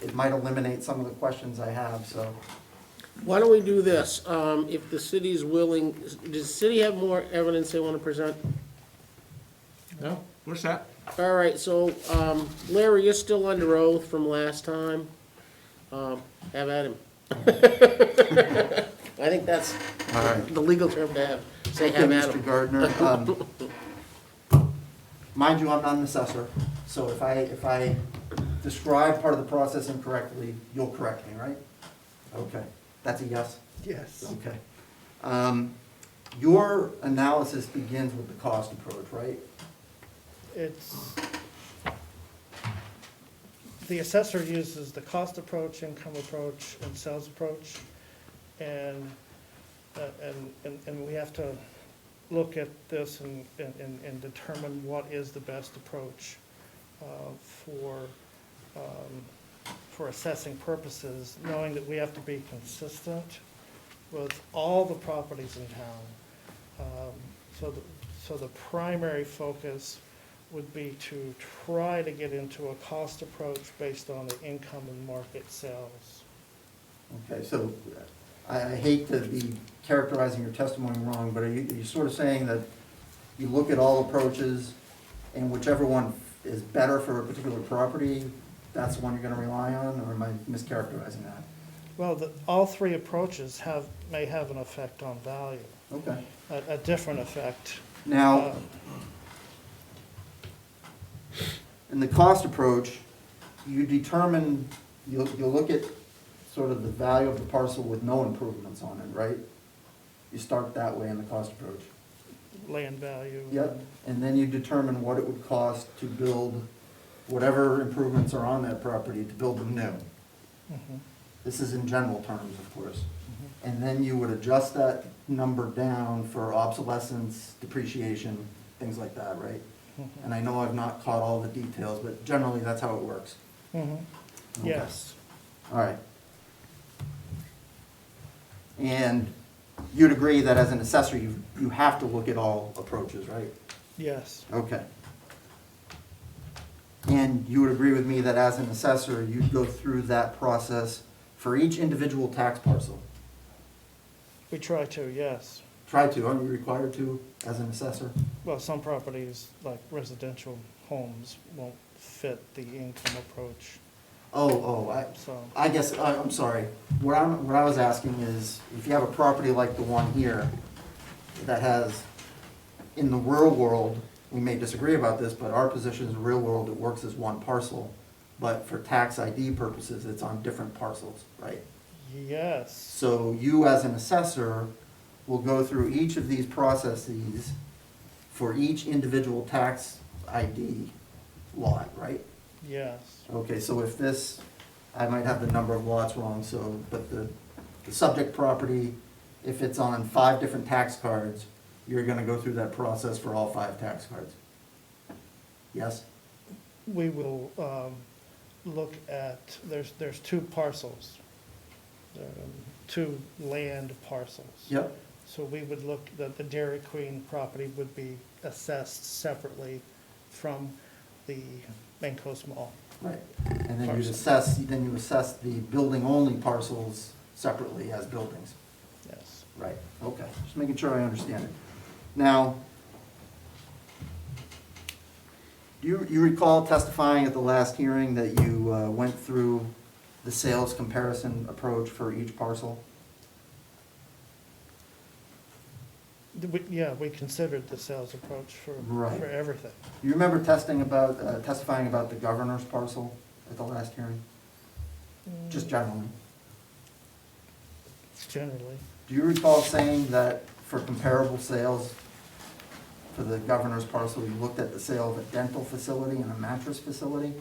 it might eliminate some of the questions I have, so. Why don't we do this? If the city's willing, does the city have more evidence they want to present? No, we're set. All right, so, Larry, you're still under oath from last time. Have at him. I think that's All right. the legal term to have, say Okay, have at Mr. him. Gardner, mind you, I'm not an assessor, so if I describe part of the process incorrectly, you'll correct me, right? Okay, that's a yes? Yes. Okay. Your analysis begins with the cost approach, right? It's, the assessor uses the cost approach, income approach, and sales approach. And we have to look at this and determine what is the best approach for assessing purposes, knowing that we have to be consistent with all the properties in town. So the primary focus would be to try to get into a cost approach based on the income and market sales. Okay, so I hate to be characterizing your testimony wrong, but are you sort of saying that you look at all approaches and whichever one is better for a particular property, that's the one you're gonna rely on, or am I mischaracterizing that? Well, all three approaches may have an effect on value, Okay. a different effect. Now, in the cost approach, you determine, you'll look at sort of the value of the parcel with no improvements on it, right? You start that way in the cost approach. Land value. Yep, and then you determine what it would cost to build whatever improvements are on that property to build them new. Mhm. This is in general terms, of course. And then you would adjust that number down for obsolescence, depreciation, things like that, right? And I know I've not caught all the details, but generally that's how it works. Mhm. Okay. Yes, All right. And you'd agree that as an assessor, you have to look at all approaches, right? yes, Okay. And you would agree with me that as an assessor, you'd go through that process for each individual tax parcel? we try to, yes. Try to, are you required to as an assessor? Well, some properties, like residential homes won't fit the income approach, so. I guess, I'm sorry. What I was asking is, if you have a property like the one here that has, in the real world, we may disagree about this, but our position is real world, it works as one parcel. But for tax ID purposes, it's on different parcels, right? Yes, So you as an assessor will go through each of these processes for each individual tax ID lot, right? yes, Okay, so if this, I might have the number of lots wrong, so, but the subject property, if it's on 5 different tax cards, you're gonna go through that process for all 5 tax cards? Yes? we will, look at, there's 2 parcels, 2 land parcels. Yep, So we would look, the Dairy Queen property would be assessed separately from the Main Coast Mall. right. And then you Parcel. assess the building-only parcels separately as buildings. Yes. Right, okay, just making sure I understand it. Now, do you recall testifying at the last hearing that you went through the sales comparison approach for each parcel? Yeah, we considered the sales approach for Right. everything. You remember testifying about the governor's parcel at the last hearing? Just generally. Generally, Do you recall saying that for comparable sales for the governor's parcel, you looked at the sale of a dental facility and a mattress facility?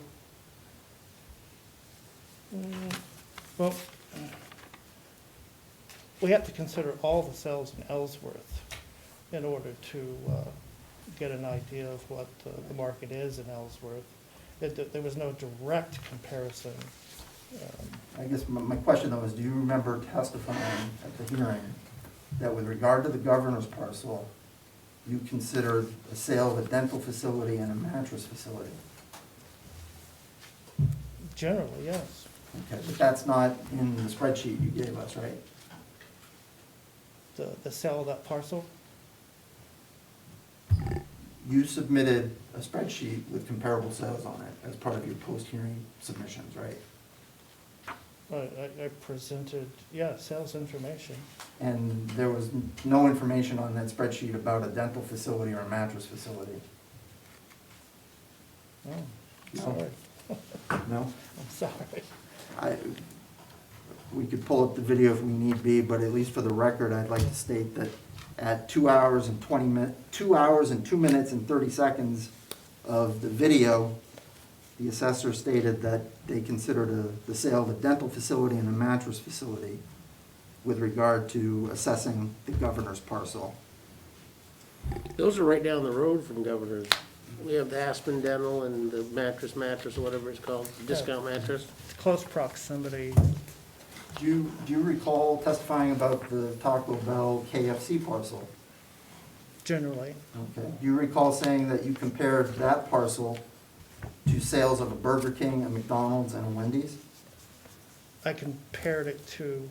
well, we have to consider all the sales in Ellsworth in order to get an idea of what the market is in Ellsworth. There was no direct comparison. I guess my question though is, do you remember testifying at the hearing that with regard to the governor's parcel, you considered a sale of a dental facility and a mattress facility? Generally, yes. Okay, but that's not in the spreadsheet you gave us, right? The sale of that parcel, You submitted a spreadsheet with comparable sales on it as part of your post-hearing submissions, right? I presented, yeah, sales information. And there was no information on that spreadsheet about a dental facility or a mattress facility? Oh, No. sorry, No? I'm sorry. We could pull up the video if we need be, but at least for the record, I'd like to state that at 2 hours and 2 hours and 2 minutes and 30 seconds of the video, the assessor stated that they considered the sale of a dental facility and a mattress facility with regard to assessing the governor's parcel. Those are right down the road from Governor's. We have the Aspen Dental and the mattress, or whatever it's called, discount mattress. Close proximity, Do you recall testifying about the Taco Bell KFC parcel? generally, Okay. Do you recall saying that you compared that parcel to sales of a Burger King, a McDonald's, and a Wendy's? I compared it to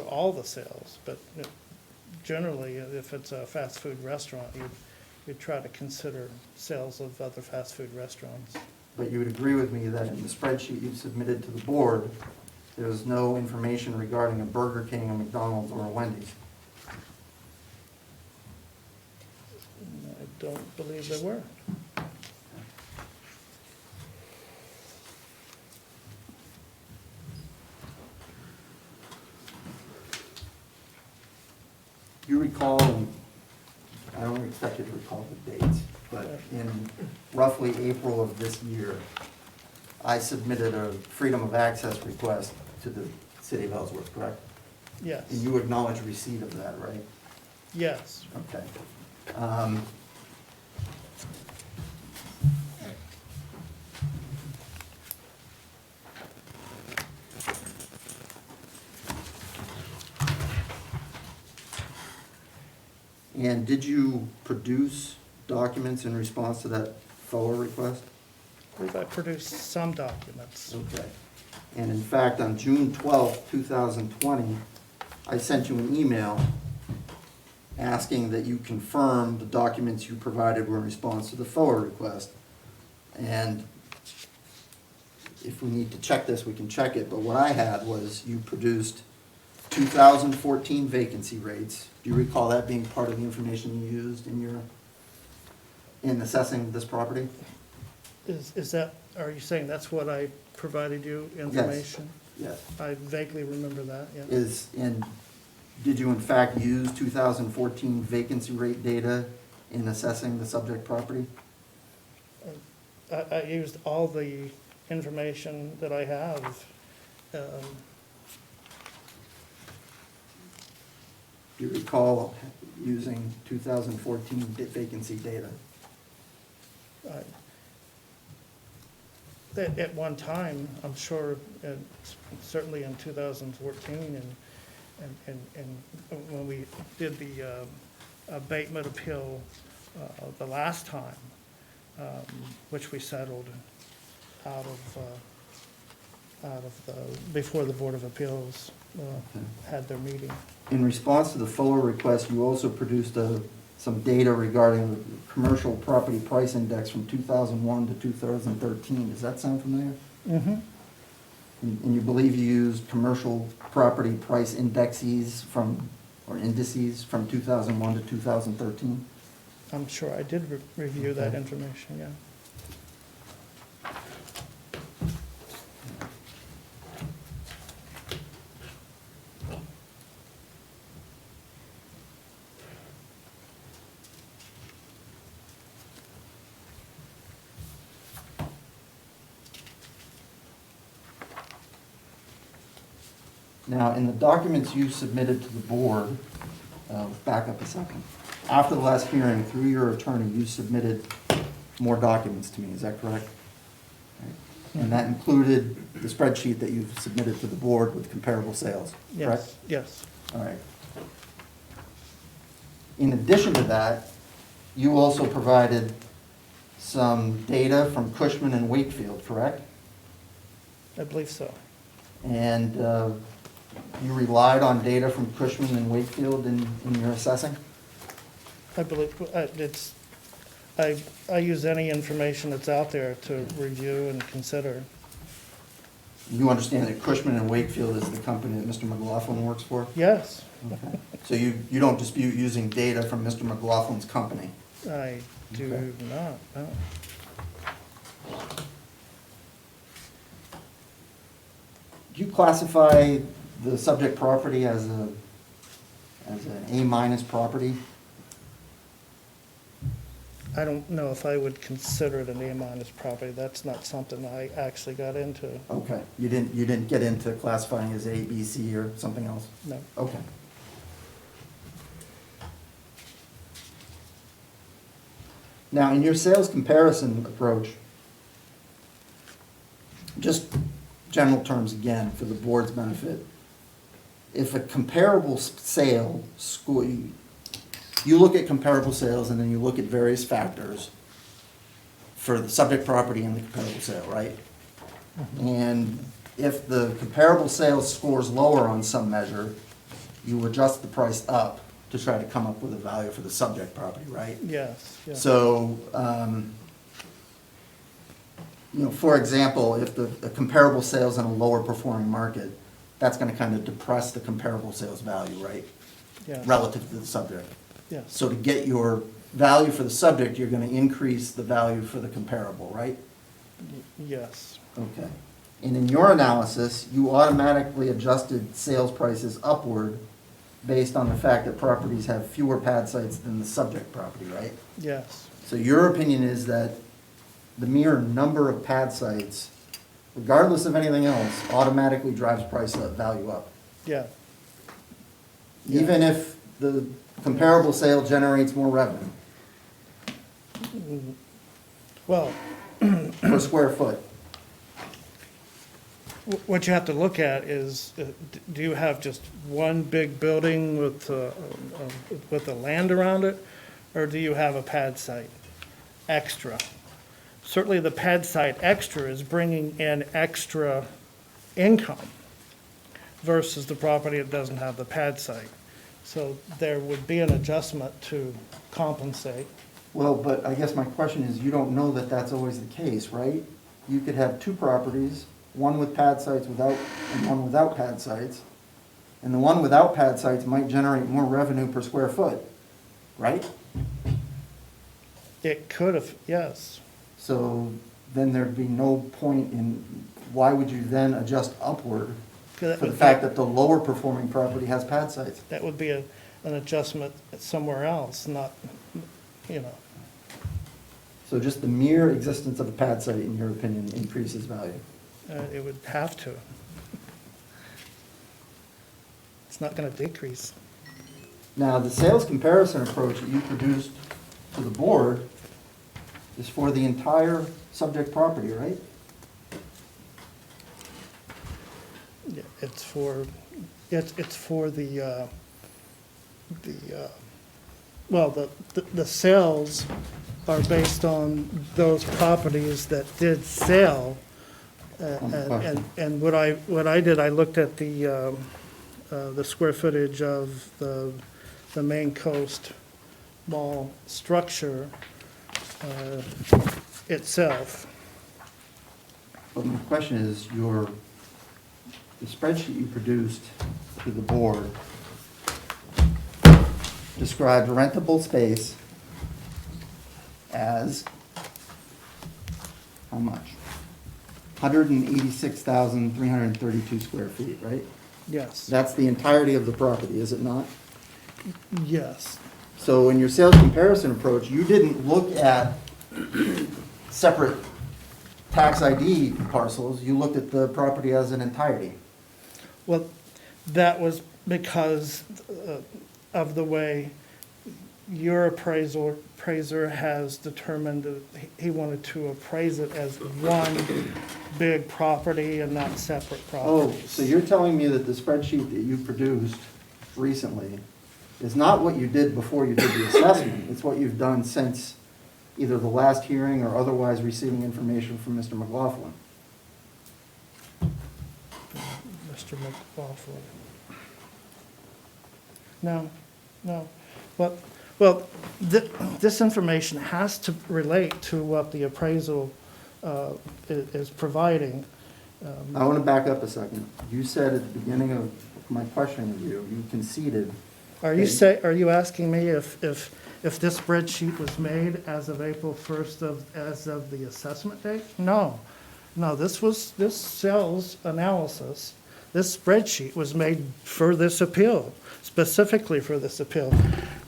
all the sales, but generally, if it's a fast food restaurant, you'd try to consider sales of other fast food restaurants. But you would agree with me that in the spreadsheet you submitted to the board, there was no information regarding a Burger King, a McDonald's, or a Wendy's? I don't believe there were. You recall, and I don't expect you to recall the dates, but in roughly April of this year, I submitted a freedom of access request to the city of Ellsworth, correct? Yes, And you acknowledge receipt of that, right? yes. Okay. And did you produce documents in response to that FOA request? I believe I produced some documents. Okay. And in fact, on June 12th, 2020, I sent you an email asking that you confirm the documents you provided were in response to the FOA request. And if we need to check this, we can check it, but what I had was you produced 2014 vacancy rates. Do you recall that being part of the information you used in assessing this property? Is that, are you saying that's what I provided you information? Yes. I vaguely remember that, yeah. Did you in fact use 2014 vacancy rate data in assessing the subject property? I used all the information that I have. Do you recall using 2014 vacancy data? At one time, I'm sure, certainly in 2014, and when we did the abatement appeal the last time, which we settled out of before the Board of Appeals had their meeting. In response to the FOA request, you also produced some data regarding the commercial property price index from 2001 to 2013. Does that sound familiar? Mm-hmm. And you believe you used commercial property price indices from 2001 to 2013? I'm sure I did review that information, yeah. Now, in the documents you submitted to the board, back up a second. After the last hearing, through your attorney, you submitted more documents to me, is that correct? Right. And that included the spreadsheet that you've submitted to the board with comparable sales, correct? Yes, yes. All right. In addition to that, you also provided some data from Cushman and Wakefield, correct? I believe so. And you relied on data from Cushman and Wakefield in your assessing? I believe, I use any information that's out there to review and consider. You understand that Cushman and Wakefield is the company that Mr. McLaughlin works for? Yes, Okay. So you don't dispute using data from Mr. McLaughlin's company? I do Okay. not, no. Do you classify the subject property as an A- property? I don't know if I would consider it an A- property. That's not something I actually got into, Okay. You didn't get into classifying as A, B, C, or something else? no. Okay. Now, in your sales comparison approach, just general terms again for the board's benefit, if a comparable sale, you look at comparable sales and then you look at various factors for the subject property and the comparable sale, right? And if the comparable sales scores lower on some measure, you adjust the price up to try to come up with a value for the subject property, right? Yes, yes. So, for example, if the comparable sales in a lower performing market, that's gonna kind of depress the comparable sales value, right? Yes, Relative to the subject. yes, So to get your value for the subject, you're gonna increase the value for the comparable, right? yes, Okay. And in your analysis, you automatically adjusted sales prices upward based on the fact that properties have fewer pad sites than the subject property, right? yes, So your opinion is that the mere number of pad sites, regardless of anything else, automatically drives price up, value up? yeah, Even if the comparable sale generates more revenue well, per square foot? what you have to look at is, do you have just one big building with the land around it? Or do you have a pad site extra? Certainly the pad site extra is bringing in extra income versus the property that doesn't have the pad site. So there would be an adjustment to compensate. Well, but I guess my question is, you don't know that that's always the case, right? You could have two properties, one with pad sites without, and one without pad sites. And the one without pad sites might generate more revenue per square foot, right? It could have, yes. So then there'd be no point in, why would you then adjust upward for the fact that the lower performing property has pad sites? That would be an adjustment somewhere else, not, you know. So just the mere existence of a pad site, in your opinion, increases value? It would have to. It's not gonna decrease. Now, the sales comparison approach that you produced to the board is for the entire subject property, right? Yeah, it's for the, well, the sales are based on those properties that did sell. And what I did, I looked at the square footage of the Main Coast Mall structure itself. But my question is, the spreadsheet you produced to the board described rentable space as how much? 186,332 square feet, right? Yes, That's the entirety of the property, is it not? yes. So in your sales comparison approach, you didn't look at separate tax ID parcels, you looked at the property as an entirety. Well, that was because of the way your appraiser has determined that he wanted to appraise it as one big property and not separate Oh, properties. so you're telling me that the spreadsheet that you produced recently is not what you did before you did the assessment, it's what you've done since either the last hearing or otherwise receiving information from Mr. McLaughlin? Mr. McLaughlin. No, no. Well, this information has to relate to what the appraisal is providing. I want to back up a second. You said at the beginning of my question of you, you conceded. Are you asking me if this spreadsheet was made as of April 1st as of the assessment date? No, this sales analysis, this spreadsheet was made for this appeal, specifically for this appeal.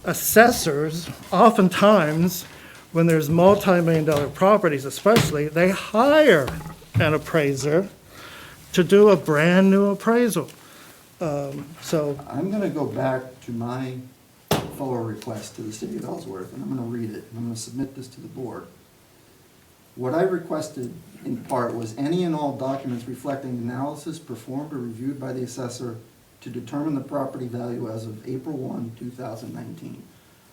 Assessors, oftentimes, when there's multi-million-dollar properties especially, they hire an appraiser to do a brand-new appraisal. So, I'm going to go back to my FOA request to the city of Ellsworth, and I'm going to read it, and I'm going to submit this to the board. What I requested in part was any and all documents reflecting analysis performed or reviewed by the assessor to determine the property value as of April 1, 2019.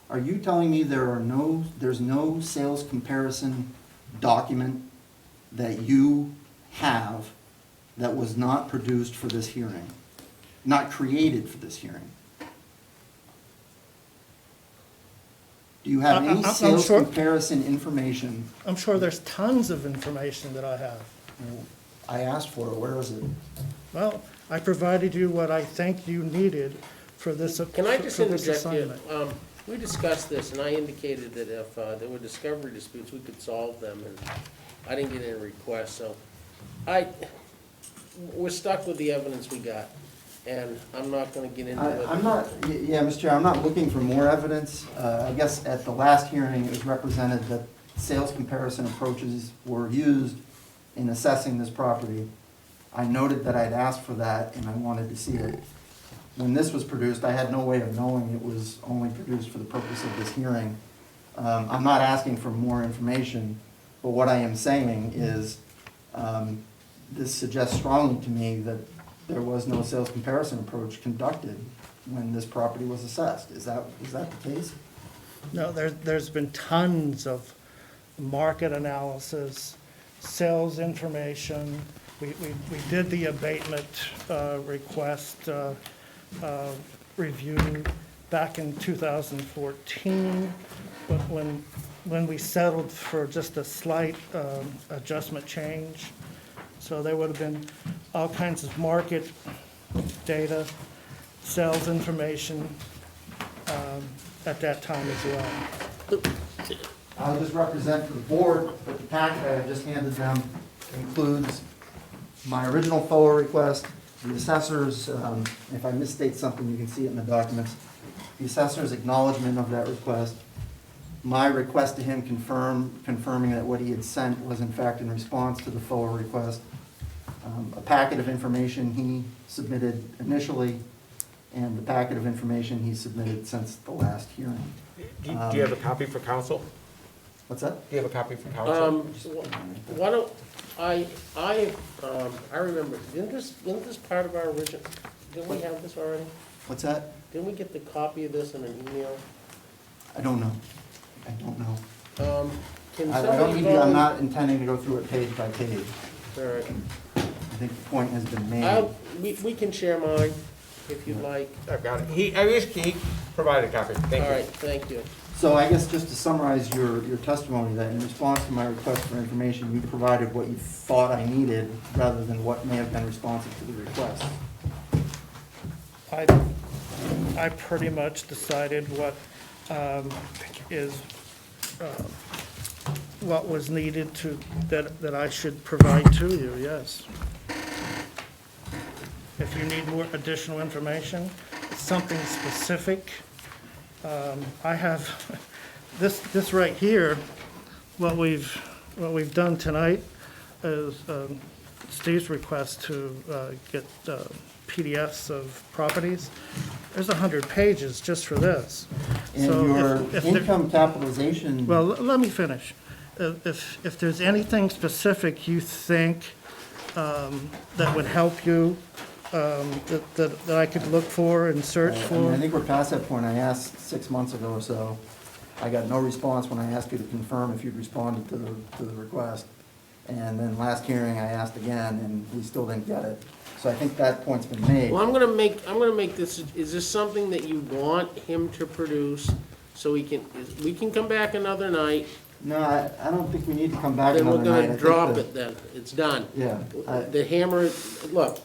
Are you telling me there's no sales comparison document that you have that was not produced for this hearing? Not created for this hearing? Do you have any I'm sales sure- comparison information? I'm sure there's tons of information that I have. I asked for it, where is it? Well, I provided you what I think you needed for this, Can I just for this interject here? assignment. We discussed this, and I indicated that if there were discovery disputes, we could solve them, and I didn't get any requests, so we're stuck with the evidence we got, and I'm not gonna get into it. I'm not, yeah, Mr. Chair, I'm not looking for more evidence. I guess at the last hearing, it was represented that sales comparison approaches were used in assessing this property. I noted that I'd asked for that, and I wanted to see it. When this was produced, I had no way of knowing it was only produced for the purpose of this hearing. I'm not asking for more information, but what I am saying is, this suggests strongly to me that there was no sales comparison approach conducted when this property was assessed. Is that the case? No, there's been tons of market analysis, sales information. We did the abatement request review back in 2014, when we settled for just a slight adjustment change. So there would have been all kinds of market data, sales information at that time as well. I'll just represent the board, but the packet I have just handed them includes my original FOA request, the assessor's, if I misstate something, you can see it in the documents, the assessor's acknowledgement of that request, my request to him confirming that what he had sent was in fact in response to the FOA request, a packet of information he submitted initially, and the packet of information he submitted since the last hearing. Do you have a copy for council? What's that? Do you have a copy for council? Why don't, I remember, isn't this part of our original, didn't we have this already? What's that? Didn't we get the copy of this in an email? I don't know. I don't know. Can I somebody don't need to, I'm go- not intending to go through it page by page. All right. I think the point has been made. We can share mine if you'd like. I've got it. He provided a copy. Thank All you. right, thank you. So I guess just to summarize your testimony, that in response to my request for information, you provided what you thought I needed rather than what may have been responsive to the request. I pretty much decided what what was needed that I should provide to you, yes. If you need more additional information, something specific, I have, this right here, what we've done tonight is Steve's request to get PDFs of properties. There's 100 pages just for this. And So your if there- income capitalization. Well, let me finish. If there's anything specific you think that would help you, that I could look for and search I for. think we're past that point. I asked 6 months ago or so. I got no response when I asked you to confirm if you'd responded to the request. And then last hearing, I asked again, and we still didn't get it. So I think that point's been made. Well, I'm gonna make this, is this something that you want him to produce so we can come back another night, No, I don't think we need to come back then we're another night. I gonna think drop the- it then, it's done. Yeah. The hammer, look,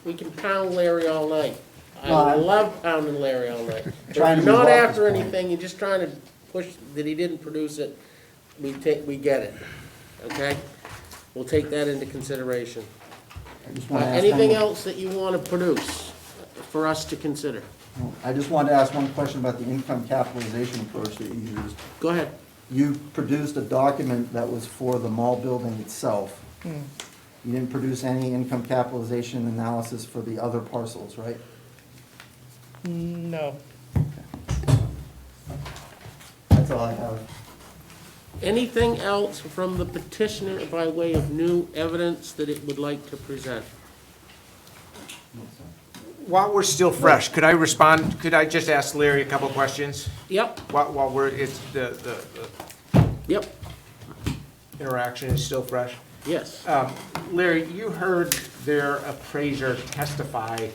we can pound Larry all night. No, I I'm- love pounding Larry all night. But Trying if to you're not move off after this point. anything, you're just trying to push that he didn't produce it, we get it, okay? We'll take that into consideration. I just wanna ask Anything them- else that you wanna produce for us to consider? I just wanted to ask one question about the income capitalization approach that you used. Go ahead. You produced a document that was for the mall building itself. You didn't produce any income capitalization analysis for the other parcels, right? No. That's all I have. Anything else from the petitioner by way of new evidence that it would like to present? While we're still fresh, could I respond? Could I just ask Larry a couple questions? Yep, While we're, it's the yep, interaction is still fresh? yes. Larry, you heard their appraiser testify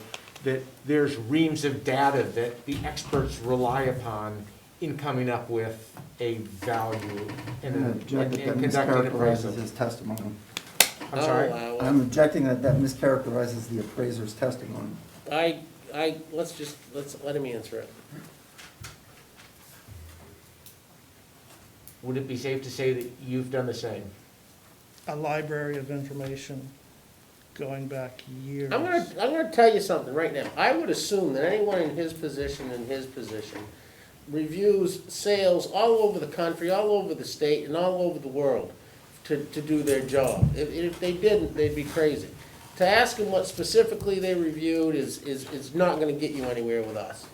that there's reams of data that the experts rely upon in coming up with a value I'm and objecting that conducting an appraisal. mischaracterizes his testimony. I'm sorry? I'll allow it. I'm objecting that mischaracterizes the appraiser's testimony. Let's let him answer it. Would it be safe to say that you've done the same? A library of information going back years. I'm gonna tell you something right now. I would assume that anyone in his position reviews sales all over the country, all over the state, and all over the world to do their job. If they didn't, they'd be crazy. To ask them what specifically they reviewed is not gonna get you anywhere with us,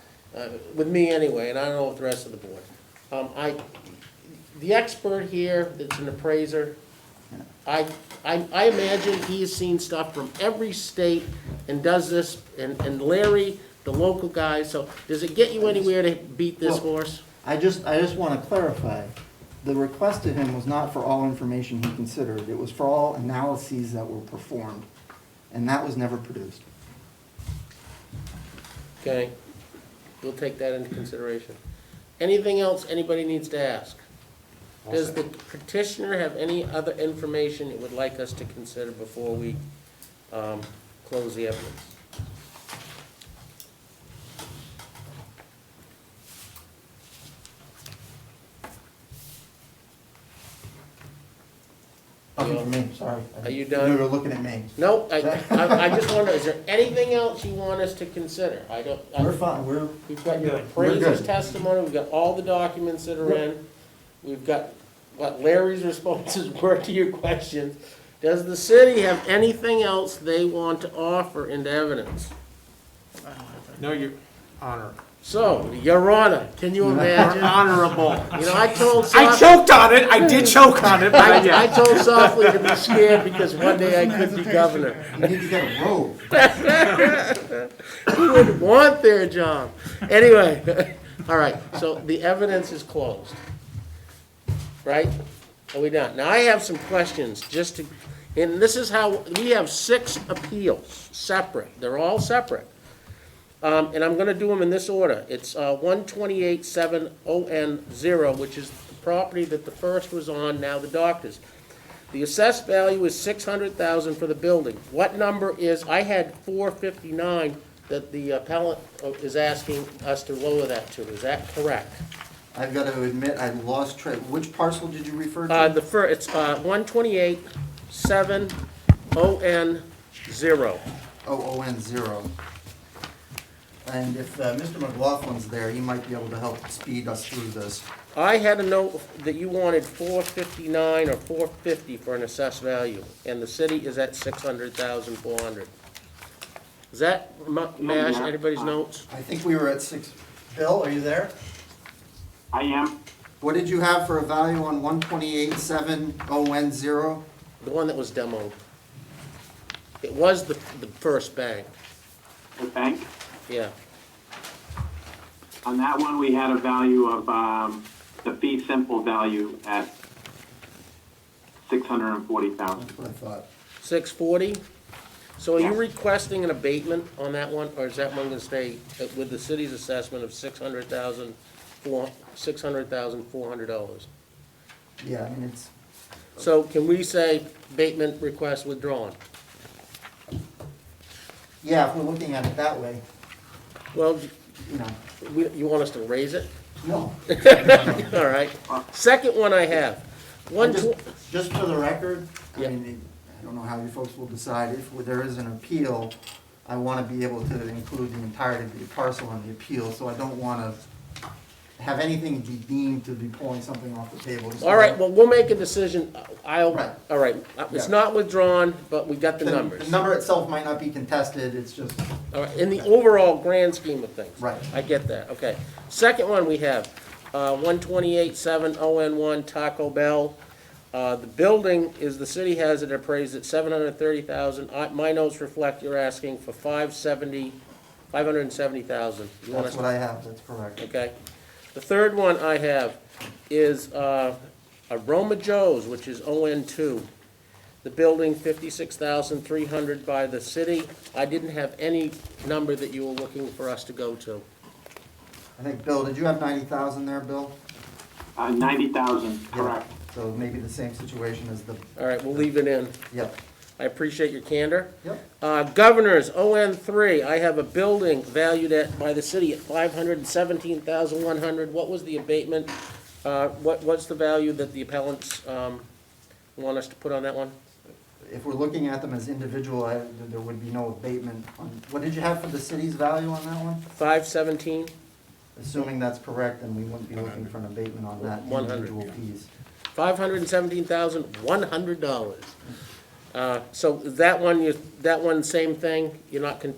with me anyway, and I don't know with the rest of the board. The expert here, that's an appraiser, I imagine he has seen stuff from every state and does this, and Larry, the local guy, so does it get you anywhere to beat this Well- horse? I just want to clarify, the request to him was not for all information he considered, it was for all analyses that were performed, and that was never produced. Okay, we'll take that into consideration. Anything else anybody needs to ask? Does the petitioner have any other information it would like us to consider before we close the evidence? Nothing for me, sorry. Are you done? You were looking at me. Nope, I just wonder, is there anything else you want us to consider? I don't. We're fine, we're, We've got your Good. appraiser's good. testimony, we've got all the documents that are in, we've got what Larry's responses were to your questions. Does the city have anything else they want to offer into evidence? No, Your Honor. So, Your Honor, can you imagine? Honorable. You know, I told I Softly, choked on it, I did choke on it, but I told Softly to be scared because one day I could be governor. you need to get a robe. Who would want their job? Anyway, all right, so the evidence is closed. Right? Are we done? Now, I have some questions, just to, and this is how, we have 6 appeals, separate, they're all separate. And I'm gonna do them in this order. It's 128-7-ON-0, which is the property that the first was on, now the doctor's. The assessed value is $600,000 for the building. What number is, I had 459 that the appellant is asking us to lower that to. Is that correct? I've got to admit, I lost track. Which parcel did you refer to? It's 128-7-ON-0. OON0. And if Mr. McLaughlin's there, he might be able to help speed us through this. I had a note that you wanted 459 or 450 for an assessed value, and the city is at 600,400. Does that match anybody's notes? I think we were at 6. Bill, are you there? I am. What did you have for a value on 128-7-ON-0? The one that was demoed. It was the first bank, The bank. yeah. On that one, we had a value of, the fee simple value at 640,000. That's what I thought. 640? So are you Yes. requesting an abatement on that one, or is that one gonna stay with the city's assessment of $600,400? Yeah, I mean, it's, So can we say abatement request withdrawn? yeah, if we're looking at it that way, Well, you know, you want us to raise it? no. All right. Second one I have. One, Just for the record, I Yeah. mean, I don't know how you folks will decide. If there is an appeal, I want to be able to include the entirety of the parcel on the appeal, so I don't want to have anything be deemed to be pulling something off the table. all right, well, we'll make a decision. Right. All right, it's Yeah. not withdrawn, but we got the The numbers. number itself might not be contested, it's just, All right, in the overall grand scheme of things. Right. I get that, okay. Second one we have, 128-7-ON-1 Taco Bell. The building is, the city has it appraised at $730,000. My notes reflect you're asking for $570,000. You want that's us- what I have, that's correct. Okay. The third one I have is Aroma Joe's, which is ON2. The building, $56,300 by the city. I didn't have any number that you were looking for us to go to. I think, Bill, did you have 90,000 there, Bill? 90,000, Yeah. correct. So maybe the same situation as the, All right, we'll leave it in. yep, I appreciate your candor. yep. Governors, ON3, I have a building valued by the city at $517,100. What was the abatement? What's the value that the appellants want us to put on that one? If we're looking at them as individual, there would be no abatement on, what did you have for the city's value on that one? 517? Assuming that's correct, then we wouldn't be looking for an abatement on that 100, individual yeah. piece. $517,100. So that one, same thing, you're not, Not,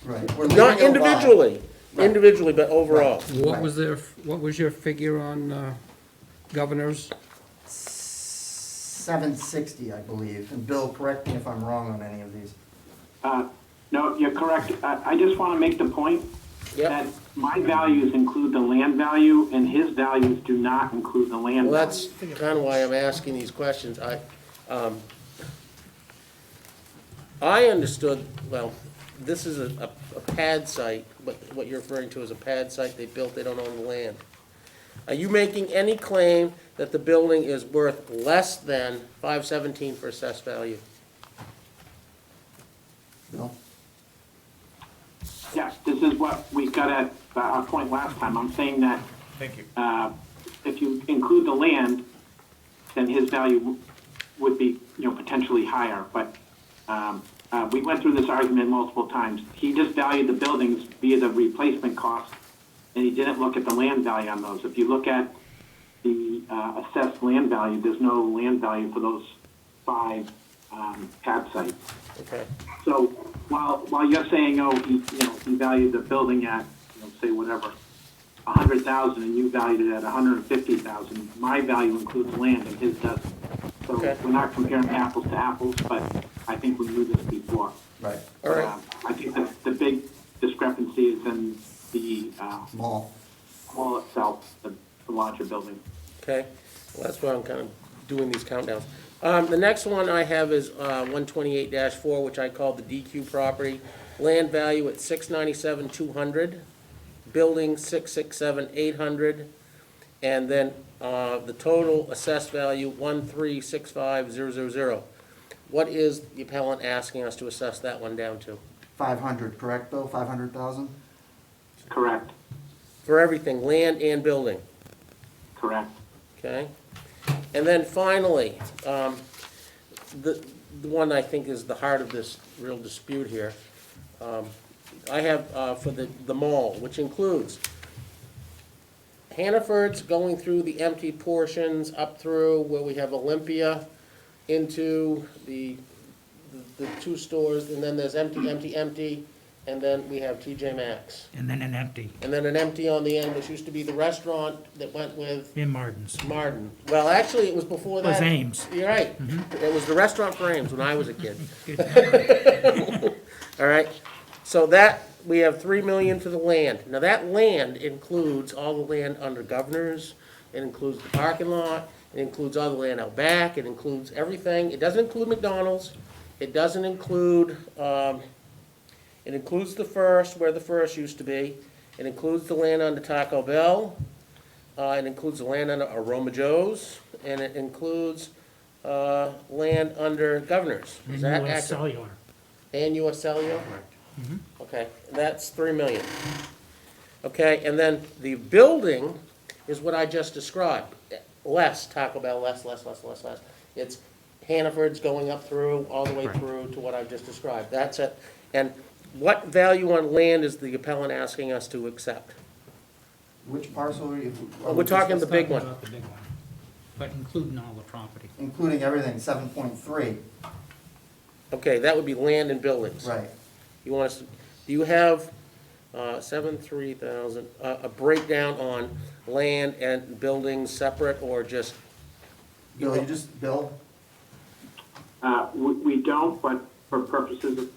right. We're not leaving it alive. individually, but overall. What was what was your figure on governors? 760, I believe. And Bill, correct me if I'm wrong on any of these. No, you're correct. I just want to make the point Yep. that my values include the land value and his values do not include the land Well, value. that's kind of why I'm asking these questions. I understood, well, this is a pad site, what you're referring to as a pad site they built, they don't own the land. Are you making any claim that the building is worth less than 517 for assessed value? Bill? Yes, this is what we got at our point last time. I'm saying that Thank you. if you include the land, then his value would be, potentially higher. But we went through this argument multiple times. He just valued the buildings via the replacement cost, and he didn't look at the land value on those. If you look at the assessed land value, there's no land value for those 5 pad sites. Okay, So while you're saying, he valued the building at, say whatever, 100,000, and you valued it at 150,000, my value includes land and his doesn't. So Okay. we're not comparing apples to apples, but I think we knew this before. Right. all right. I think that the big discrepancy is in the Mall. mall itself, the larger building. Okay, well, that's why I'm kind of doing these countdowns. The next one I have is 128-4, which I call the DQ property. Land value at 697,200, building 667,800, and then the total assessed value 1365000. What is the appellant asking us to assess that one down to? 500, correct, Bill? 500,000? Correct, For everything, land and building, correct. okay? And then finally, the one I think is the heart of this real dispute here, I have for the mall, which includes Hannaford's going through the empty portions up through where we have Olympia into the 2 stores, and then there's empty, and then we have TJ Maxx. And then an empty And then an empty on the end, which used to be the restaurant that went with in Martin's. Martin. Well, actually, it was before It was that. Ames. You're right. It was the restaurant for Ames when I was a kid. All right, so that, we have 3 million for the land. Now, that land includes all the land under Governor's, it includes the parking lot, it includes all the land out back, it includes everything. It doesn't include McDonald's, it doesn't include, it includes the First, where the First used to be, it includes the land under Taco Bell, it includes the land under Aroma Joe's, and it includes land under Governor's. Is And that US accurate? Cellular. And US Cellular? Okay, that's 3 million. Okay, and then the building is what I just described. Less Taco Bell, less. It's Hannaford's going up through, all the way Right. through to what I've just described. That's it. And what value on land is the appellant asking us to accept? Which parcel are you? We're talking the big Talking one. about the big one, but including all the property. Including everything, 7.3. Okay, that would be land and buildings. Right. You want us, do you have 3,000, a breakdown on land and buildings separate, or just? Bill, Bill? We don't, but for purposes of,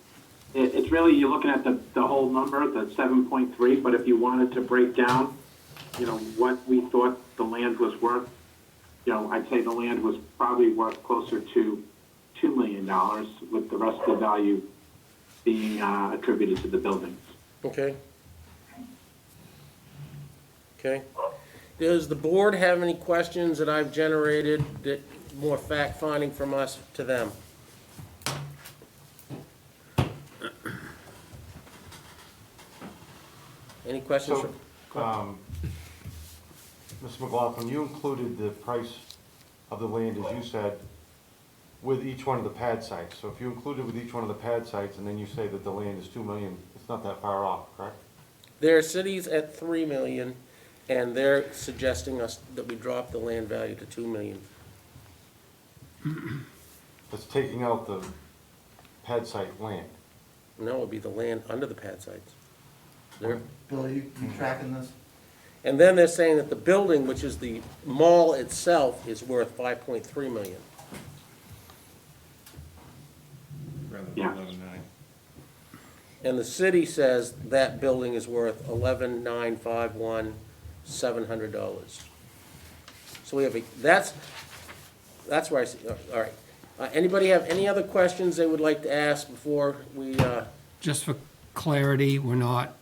it's really, you're looking at the whole number, the 7.3, but if you wanted to break down, what we thought the land was worth, I'd say the land was probably worth closer to $2 million, with the rest of the value being attributed to the buildings. Okay. Okay. Does the board have any questions that I've generated, that more fact-finding from us to them? Any questions? So, from- Mr. McLaughlin, you included the price of the land, as you said, with each one of the pad sites. So if you included with each one of the pad sites, and then you say that the land is 2 million, it's not that far off, correct? There are cities at 3 million, and they're suggesting us that we drop the land value to 2 million. That's taking out the pad site land. No, it would be the land under the pad sites. They're- Bill, you tracking this? And then they're saying that the building, which is the mall itself, is worth 5.3 million. Yeah. And the city says that building is worth $11,951,700. So we have that's where I see, all right. Anybody have any other questions they would like to ask before we just for clarity, we're not,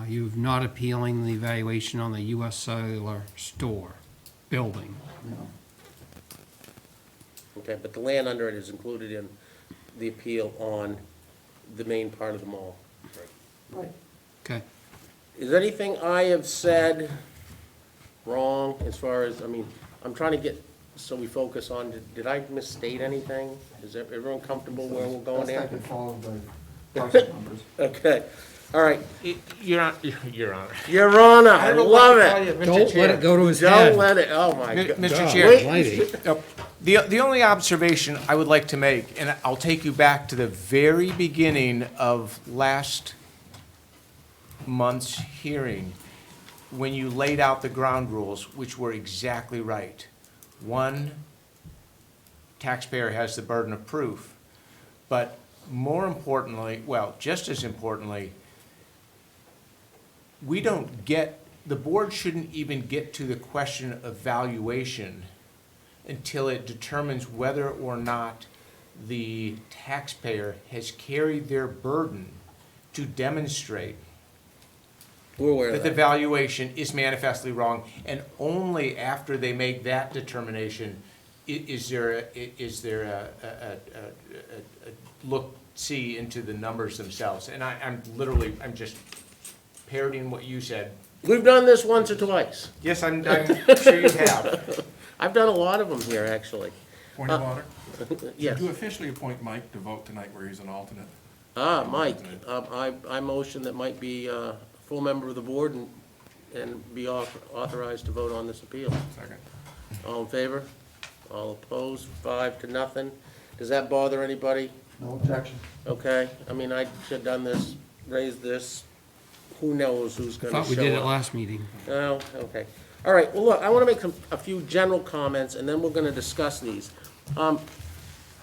you're not appealing the evaluation on the US Cellular store building. Okay, but the land under it is included in the appeal on the main part of the mall. Okay. Is anything I have said wrong as far as, I mean, I'm trying to get, so we focus on, did I misstate anything? Is everyone comfortable where we're going Best I there? can follow the parcel numbers. Okay, all right. Your Honor, Your Honor, I love it. Don't let it go to his Don't head. let it, oh my God. Mr. Wait. Chair, the only observation I would like to make, and I'll take you back to the very beginning of last month's hearing, when you laid out the ground rules, which were exactly right. One, taxpayer has the burden of proof, but more importantly, well, just as importantly, we don't get, the board shouldn't even get to the question of valuation until it determines whether or not the taxpayer has carried their burden to demonstrate We're aware that of the that. valuation is manifestly wrong, and only after they make that determination is there a look-see into the numbers themselves. And I'm just parroting what you said. We've done this once or twice. Yes, I'm sure you have. I've done a lot of them here, actually. Point of order. Yes. Did you officially appoint Mike to vote tonight where he's an alternate? Mike, I motion that Mike be a full member of the board and be authorized to vote on this appeal. Second. All in favor? All opposed? 5-0. Does that bother anybody? No objection. Okay, I mean, I should have done this, raised this. Who knows who's gonna show up? Thought we did it last meeting. Oh, okay. All right, well, look, I want to make a few general comments, and then we're going to discuss these.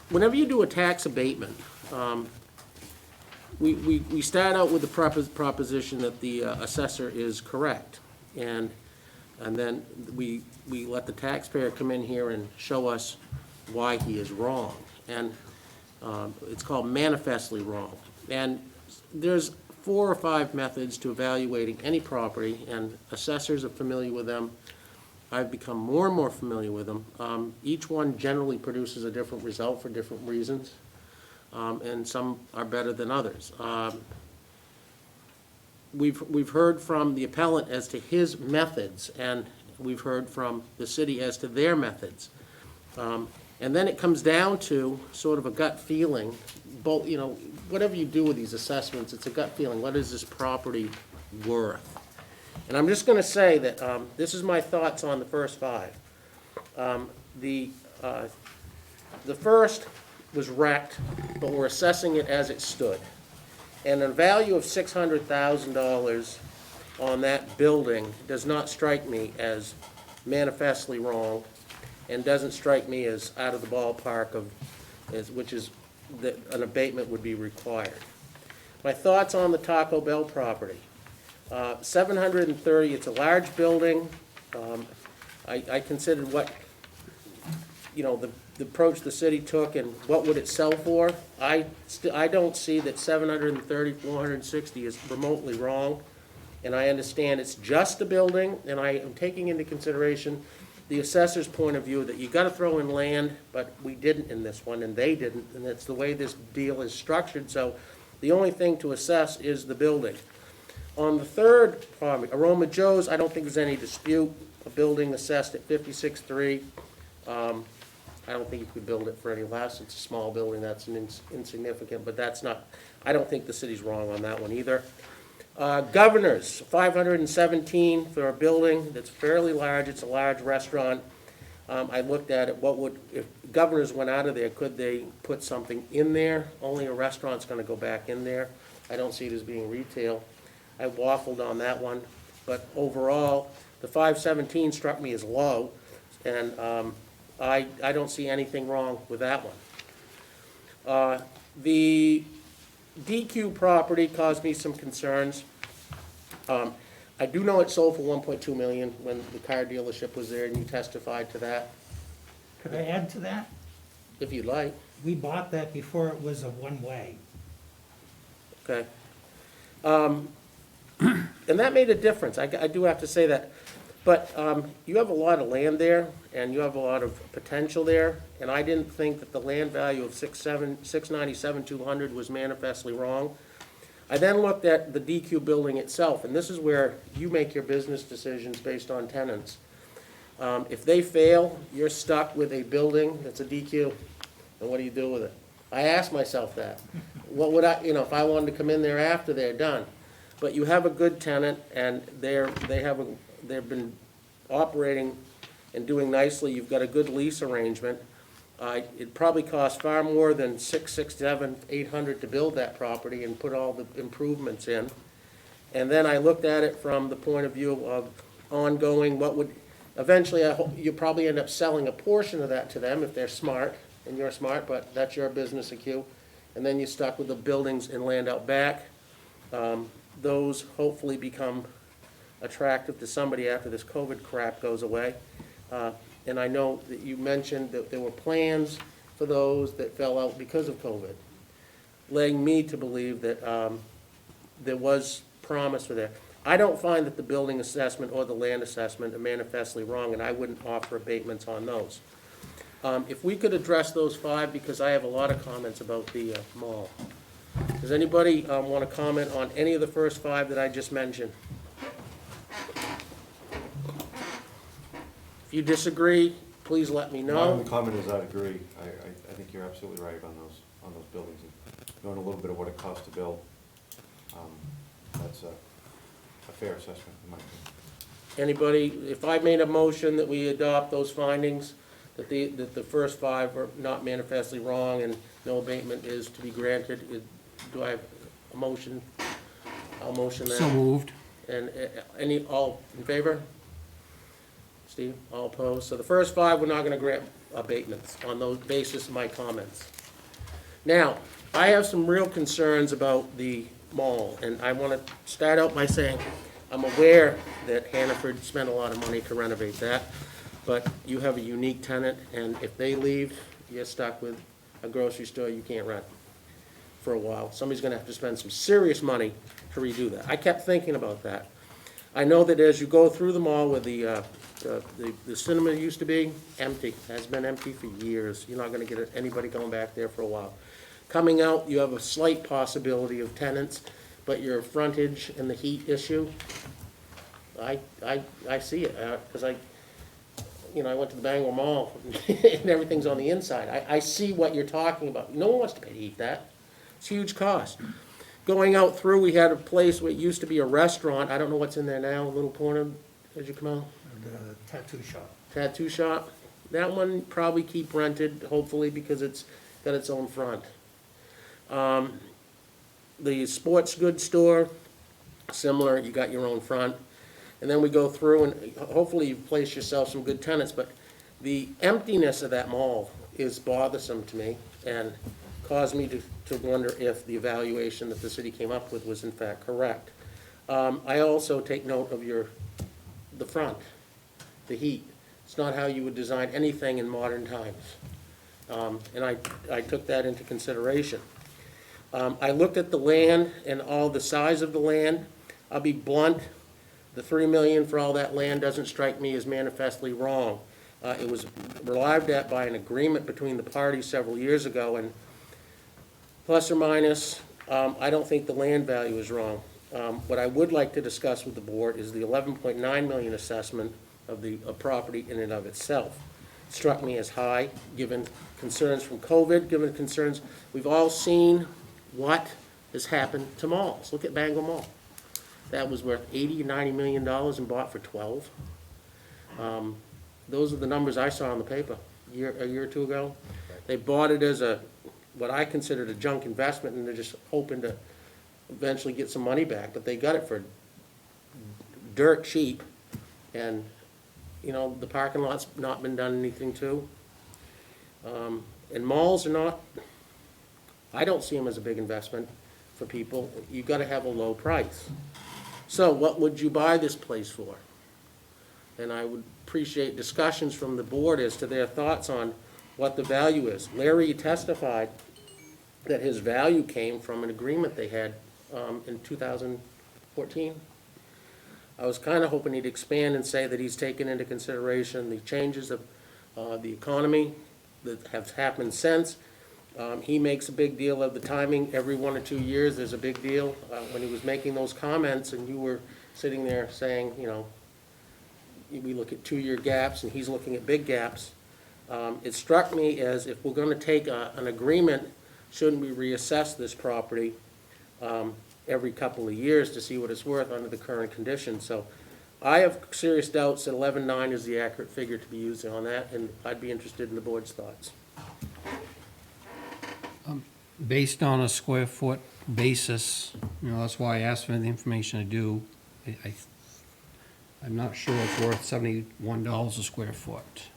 Whenever you do a tax abatement, we start out with the proposition that the assessor is correct, and then we let the taxpayer come in here and show us why he is wrong. And it's called manifestly wrong. And there's 4 or 5 methods to evaluating any property, and assessors are familiar with them. I've become more and more familiar with them. Each one generally produces a different result for different reasons, and some are better than others. We've heard from the appellant as to his methods, and we've heard from the city as to their methods. And then it comes down to sort of a gut feeling. Both, you know, whatever you do with these assessments, it's a gut feeling. What is this property worth? And I'm just going to say that this is my thoughts on the first 5. The first was wrecked, but we're assessing it as it stood. And a value of $600,000 on that building does not strike me as manifestly wrong, and doesn't strike me as out of the ballpark of, which is that an abatement would be required. My thoughts on the Taco Bell property. 730, it's a large building. I considered what, you know, the approach the city took and what would it sell for. I don't see that 730, 460 is remotely wrong. And I understand it's just a building, and I am taking into consideration the assessor's point of view that you gotta throw in land, but we didn't in this one, and they didn't, and it's the way this deal is structured, so the only thing to assess is the building. On the third property, Aroma Joe's, I don't think there's any dispute, a building assessed at 56.3. I don't think you could build it for any less, it's a small building, that's insignificant, but that's not, I don't think the city's wrong on that one either. Governor's, 517 for a building that's fairly large, it's a large restaurant. I looked at it, if Governor's went out of there, could they put something in there? Only a restaurant's gonna go back in there. I don't see it as being retail. I waffled on that one, but overall, the 517 struck me as low, and I don't see anything wrong with that one. The DQ property caused me some concerns. I do know it sold for $1.2 million when the car dealership was there, and you testified to that, Could I add to that? if you'd like. We bought that before it was a one-way. okay? And that made a difference, I do have to say that. But you have a lot of land there, and you have a lot of potential there, and I didn't think that the land value of 697,200 was manifestly wrong. I then looked at the DQ building itself, and this is where you make your business decisions based on tenants. If they fail, you're stuck with a building that's a DQ, and what do you do with it? I asked myself that. What would I, if I wanted to come in there after they're done? But you have a good tenant, and they've been operating and doing nicely. You've got a good lease arrangement. It probably costs far more than $800 to build that property and put all the improvements in. And then I looked at it from the point of view of ongoing, eventually you probably end up selling a portion of that to them if they're smart, and you're smart, but that's your business IQ. And then you're stuck with the buildings and land out back. Those hopefully become attractive to somebody after this COVID crap goes away. And I know that you mentioned that there were plans for those that fell out because of COVID, letting me to believe that there was promise for that. I don't find that the building assessment or the land assessment are manifestly wrong, and I wouldn't offer abatements on those. If we could address those 5, because I have a lot of comments about the mall. Does anybody want to comment on any of the first 5 that I just mentioned? If you disagree, please let me My know. only comment is I'd agree. I think you're absolutely right on those buildings. And knowing a little bit of what it costs to build, that's a fair assessment in my opinion. Anybody, if I made a motion that we adopt those findings, that the first 5 are not manifestly wrong and no abatement is to be granted, do I have a motion? I'll motion that. So moved. And all in favor? Steve, all opposed? So the first 5, we're not gonna grant abatements on those basis of my comments. Now, I have some real concerns about the mall, and I wanna start out by saying, I'm aware that Hannaford spent a lot of money to renovate that, but you have a unique tenant, and if they leave, you're stuck with a grocery store you can't rent for a while. Somebody's gonna have to spend some serious money to redo that. I kept thinking about that. I know that as you go through the mall where the cinema used to be, empty, has been empty for years. You're not gonna get anybody going back there for a while. Coming out, you have a slight possibility of tenants, but your frontage and the heat issue, I see it, because I went to the Bangor Mall, and everything's on the inside. I see what you're talking about. No one wants to pay to heat that. It's a huge cost. Going out through, we had a place where it used to be a restaurant. I don't know what's in there now, a little corner as you come out. Tattoo shop. Tattoo shop. That one probably keep rented, hopefully, because it's got its own front. The sports goods store, similar, you got your own front. And then we go through and hopefully you've placed yourself some good tenants, but the emptiness of that mall is bothersome to me and caused me to wonder if the evaluation that the city came up with was in fact correct. I also take note of the front, the heat. It's not how you would design anything in modern times. And I took that into consideration. I looked at the land and all the size of the land. I'll be blunt, the $3 million for all that land doesn't strike me as manifestly wrong. It was arrived at by an agreement between the parties several years ago, and plus or minus, I don't think the land value is wrong. What I would like to discuss with the board is the $11.9 million assessment of the property in and of itself. It struck me as high, given concerns from COVID, given concerns, we've all seen what has happened to malls. Look at Bangor Mall. That was worth $80 or $90 million and bought for 12. Those are the numbers I saw in the paper a year or two ago. They bought it as what I considered a junk investment, and they're just hoping to eventually get some money back, but they got it for dirt cheap. And, the parking lot's not been done anything to. And malls are not, I don't see them as a big investment for people. You've got to have a low price. So what would you buy this place for? And I would appreciate discussions from the board as to their thoughts on what the value is. Larry testified that his value came from an agreement they had in 2014. I was kind of hoping he'd expand and say that he's taken into consideration the changes of the economy that have happened since. He makes a big deal of the timing. Every 1 or 2 years, there's a big deal. When he was making those comments, and you were sitting there saying, you know, we look at 2-year gaps, and he's looking at big gaps. It struck me as if we're gonna take an agreement, shouldn't we reassess this property every couple of years to see what it's worth under the current conditions? So I have serious doubts that 11.9 is the accurate figure to be using on that, and I'd be interested in the board's thoughts. Based on a square foot basis, you know, that's why I asked for the information I do. I'm not sure it's worth $71 a square foot.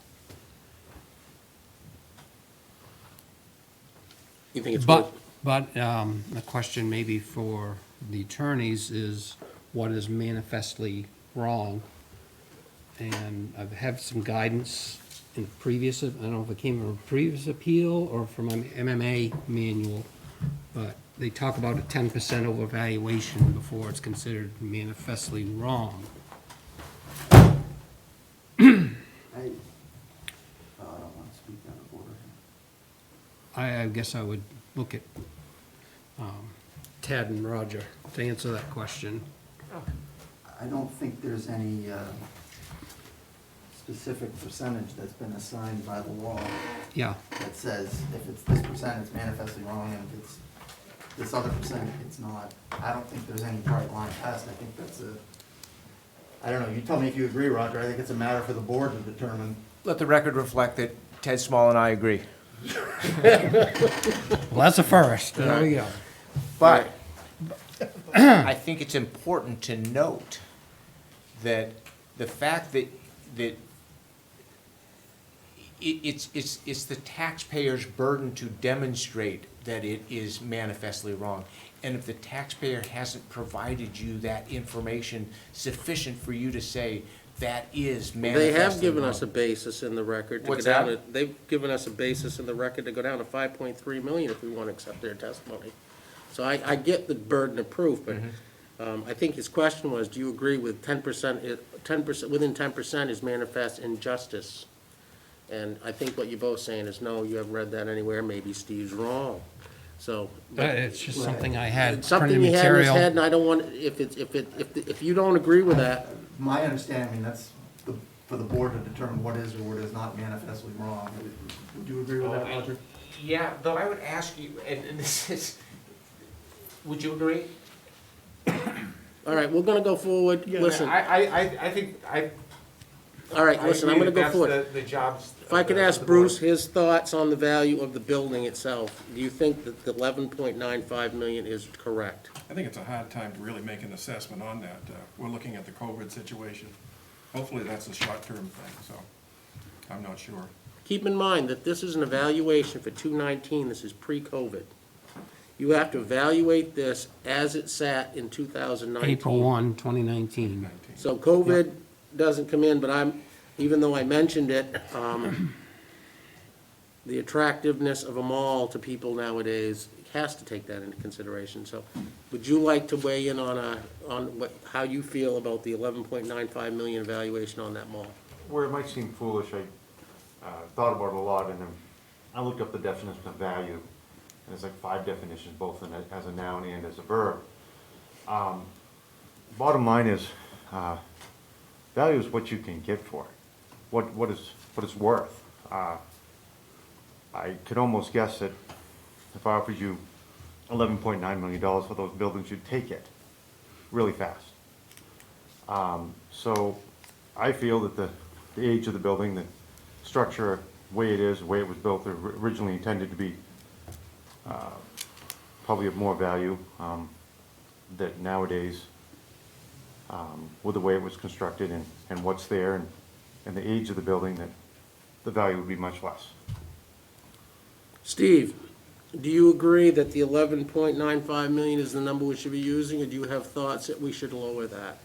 You think it's worth? But the question maybe for the attorneys is, what is manifestly wrong? And I've had some guidance in previous, I don't know if it came from a previous appeal or from an MMA manual, but they talk about a 10% overvaluation before it's considered manifestly wrong. I don't want to speak out of order. I guess I would look at Ted and Roger to answer that question. I don't think there's any specific percentage that's been assigned by the law Yeah, that says if it's this percent, it's manifestly wrong, and if it's this other percent, it's not. I don't think there's any bright line test. I think that's I don't know, you tell me if you agree, Roger. I think it's a matter for the board to determine. Let the record reflect that Ted Small and I agree. well, that's a first. There we go. But I think it's important to note that the fact that it's the taxpayer's burden to demonstrate that it is manifestly wrong. And if the taxpayer hasn't provided you that information sufficient for you to say that is manifestly They have given wrong. us a basis in the record to go What's down that? to, they've given us a basis in the record to go down to 5.3 million if we want to accept their testimony. So I get the burden of proof, but I think his question was, do you agree with 10%, 10%, within 10% is manifest injustice? And I think what you're both saying is, no, you haven't read that anywhere, maybe Steve's wrong. So. It's just something I had It's something printed he had in his head, material. and I don't want, if you don't agree with that, My understanding, that's for the board to determine what is or what is not manifestly wrong. Would you agree with that, Roger? Yeah, though I would ask you, and this is, would you agree? all right, we're gonna go forward, listen. I think, All right, I listen, I'm agree gonna that go that's forward. the jobs. If I could of ask the Bruce board. his thoughts on the value of the building itself. Do you think that the 11.95 million is correct? I think it's a hard time to really make an assessment on that. We're looking at the COVID situation. Hopefully, that's a short-term thing, so I'm not sure. Keep in mind that this is an evaluation for 219, this is pre-COVID. You have to evaluate this as it sat in 2019. April 1, 2019. So COVID doesn't come in, but even though I mentioned it, the attractiveness of a mall to people nowadays has to take that into consideration. So would you like to weigh in on how you feel about the 11.95 million valuation on that mall? Where it might seem foolish, I thought about it a lot, and then I looked up the definition of value, and there's like 5 definitions, both as a noun and as a verb. Bottom line is, value is what you can get for it, what it's worth. I could almost guess that if I offered you $11.9 million for those buildings, you'd take it really fast. So I feel that the age of the building, the structure, the way it is, the way it was built, originally intended to be probably of more value, that nowadays, with the way it was constructed and what's there and the age of the building, that the value would be much less. Steve, do you agree that the 11.95 million is the number we should be using, or do you have thoughts that we should lower that?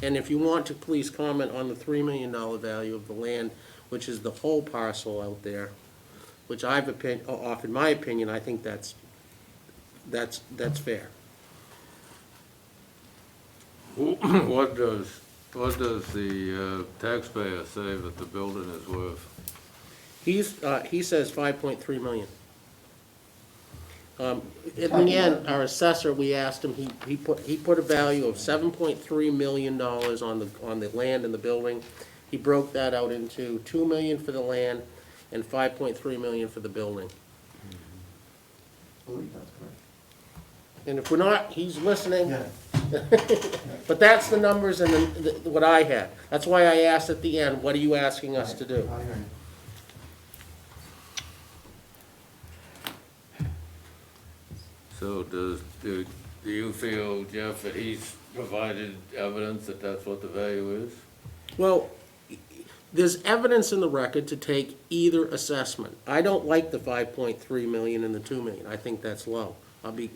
And if you want to, please comment on the $3 million value of the land, which is the whole parcel out there, which I've offered my opinion, I think that's fair. What does the taxpayer say that the building is worth? He says 5.3 million. In the end, our assessor, we asked him, he put a value of $7.3 million on the land and the building. He broke that out into 2 million for the land and 5.3 million for the building. I believe that's correct. And if we're not, he's listening. Yeah. But that's the numbers and what I had. That's why I asked at the end, what are you asking us to do? I hear you. So do you feel, Jeff, that he's provided evidence that that's what the value is? Well, there's evidence in the record to take either assessment. I don't like the 5.3 million and the 2 million. I think that's low. I mean,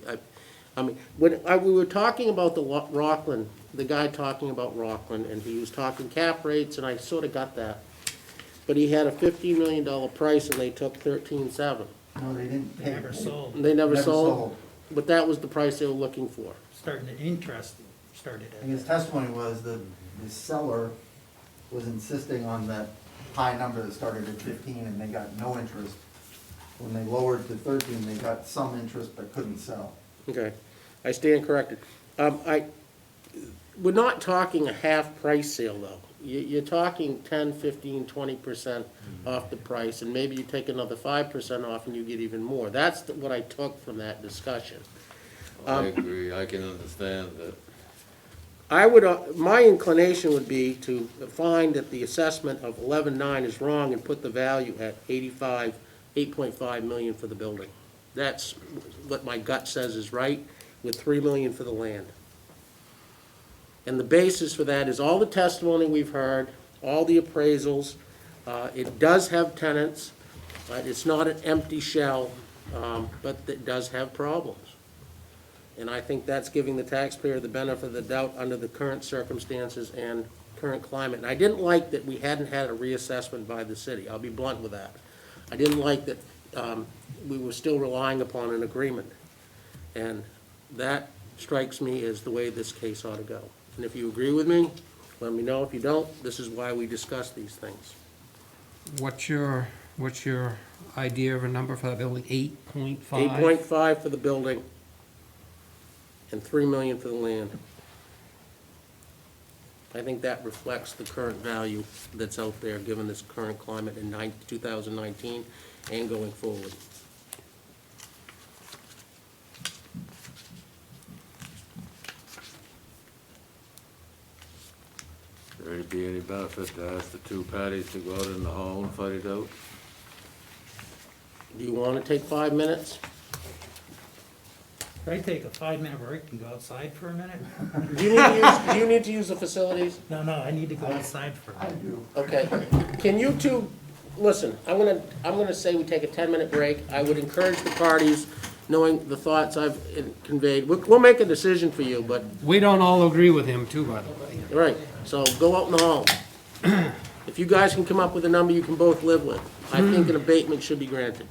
when we were talking about the Rockland, the guy talking about Rockland, and he was talking cap rates, and I sort of got that. But he had a $15 million price, and they took 13.7. No, they didn't pay. Never sold. They never Never sold, sold. but that was the price they were looking for. Starting to interest, started And his at. testimony was that the seller was insisting on that high number that started at 15 and they got no interest. When they lowered to 13, they got some interest but couldn't sell. Okay, I stand corrected. We're not talking a half price sale, though. You're talking 10, 15, 20% off the price, and maybe you take another 5% off and you get even more. That's what I took from that discussion. I agree, I can understand that. I would, my inclination would be to find that the assessment of 11.9 is wrong and put the value at 8.5 million for the building. That's what my gut says is right, with 3 million for the land. And the basis for that is all the testimony we've heard, all the appraisals. It does have tenants, but it's not an empty shell, but it does have problems. And I think that's giving the taxpayer the benefit of the doubt under the current circumstances and current climate. And I didn't like that we hadn't had a reassessment by the city. I'll be blunt with that. I didn't like that we were still relying upon an agreement. And that strikes me as the way this case ought to go. And if you agree with me, let me know. If you don't, this is why we discuss these things. What's your idea of a number for that building? 8.5? 8.5 for the building and 3 million for the land. I think that reflects the current value that's out there, given this current climate in 2019 and going forward. There be any benefit to ask the two parties to go out in the hall and fight it out? Do you want to take 5 minutes? Could I take a 5-minute break and go outside for a minute? Do you need to use the facilities? No, I need to go outside for a minute. Okay. Can you two, listen, I'm gonna say we take a 10-minute break. I would encourage the parties, knowing the thoughts I've conveyed. We'll make a decision for you, but, We don't all agree with him too, by the way. right, so go out in the hall. If you guys can come up with a number you can both live with, I think an abatement should be granted.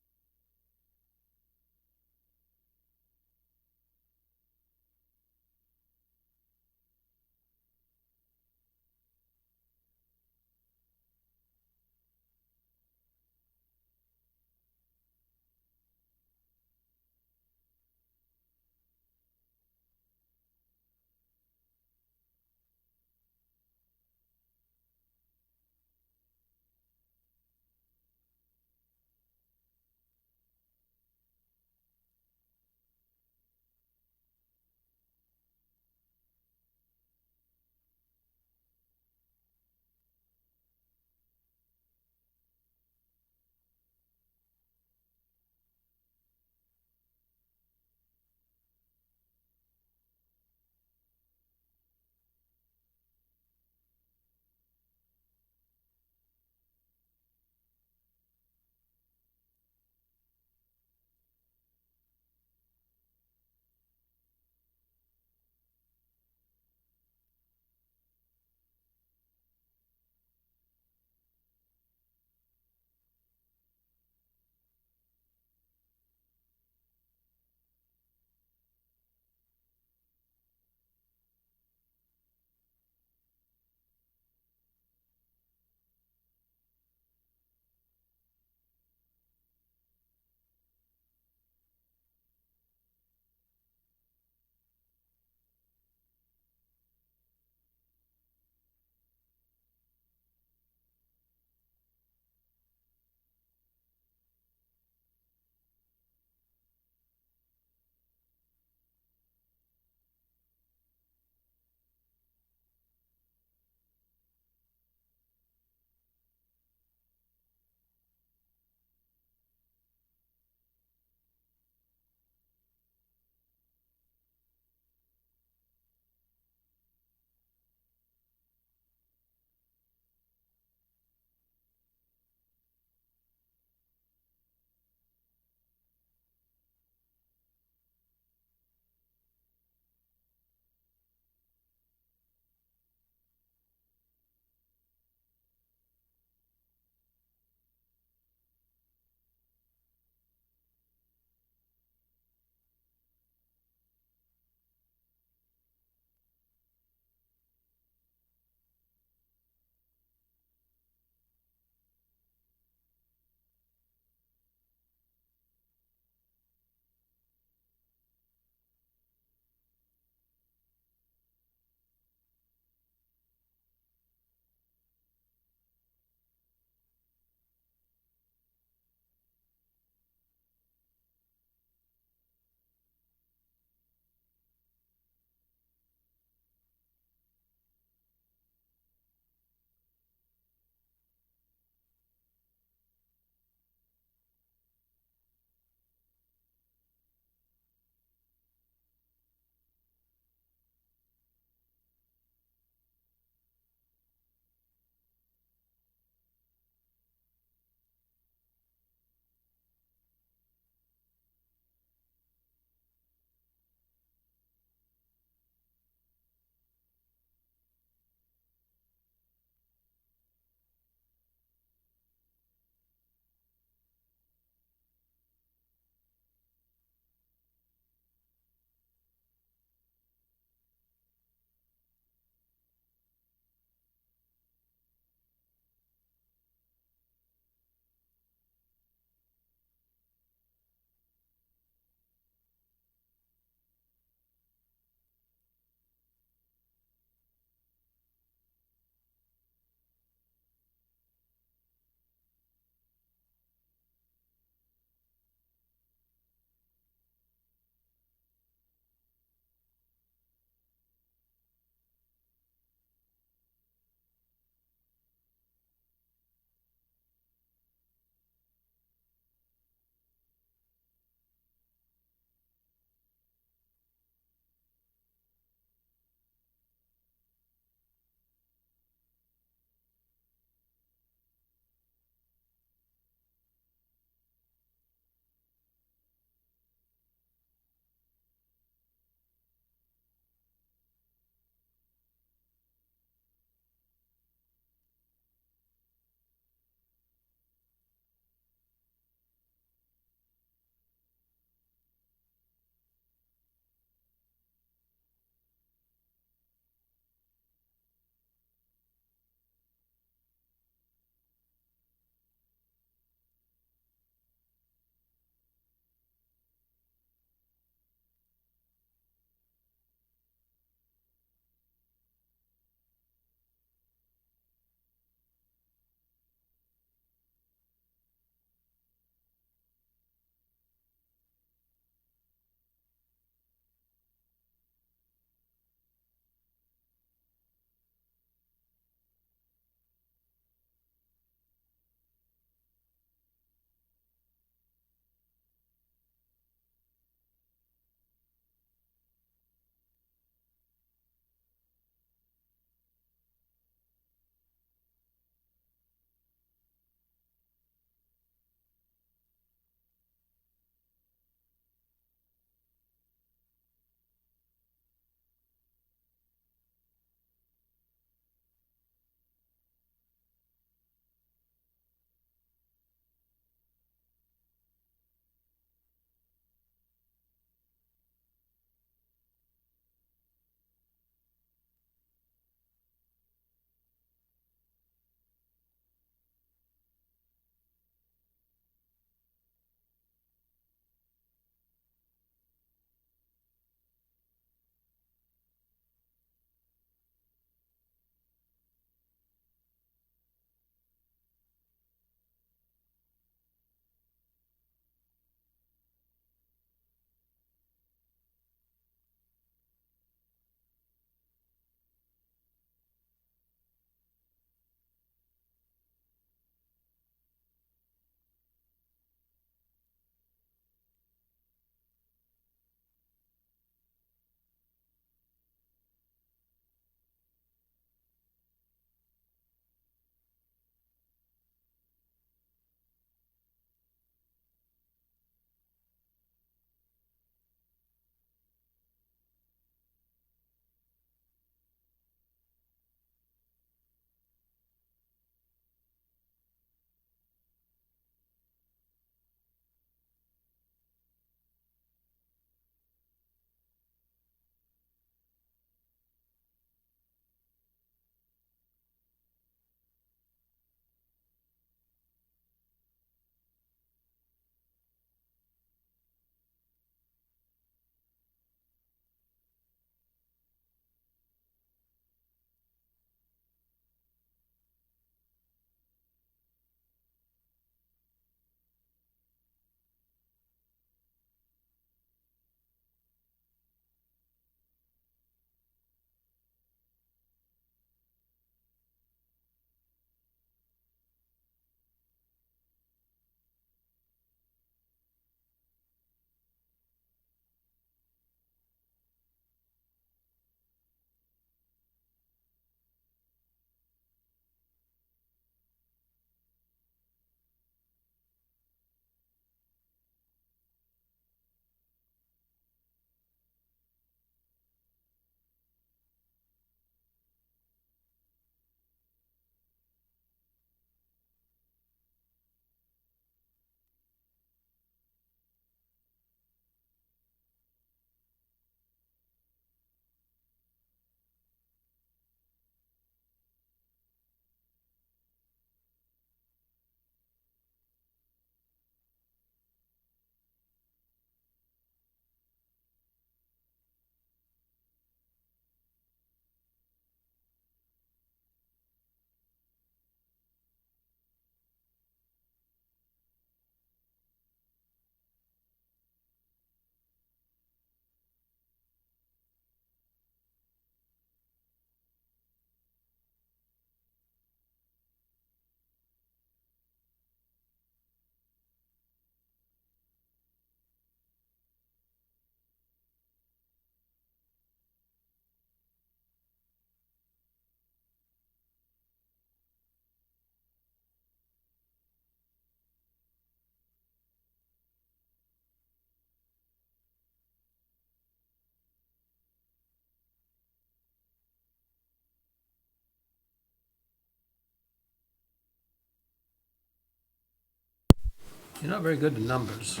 You're not very good at numbers.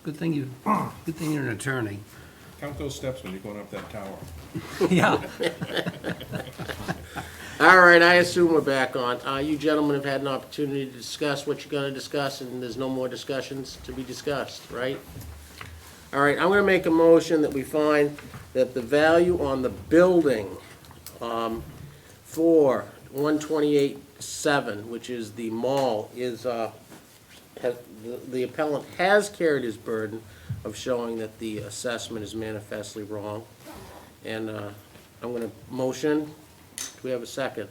Good thing you're an attorney. Count those steps when you're going up that tower. Yeah. All right, I assume we're back on. You gentlemen have had an opportunity to discuss what you're gonna discuss, and there's no more discussions to be discussed, right? All right, I'm gonna make a motion that we find that the value on the building, for 128.7, which is the mall, is, the appellant has carried his burden of showing that the assessment is manifestly wrong. And, I'm gonna motion, do we have a second?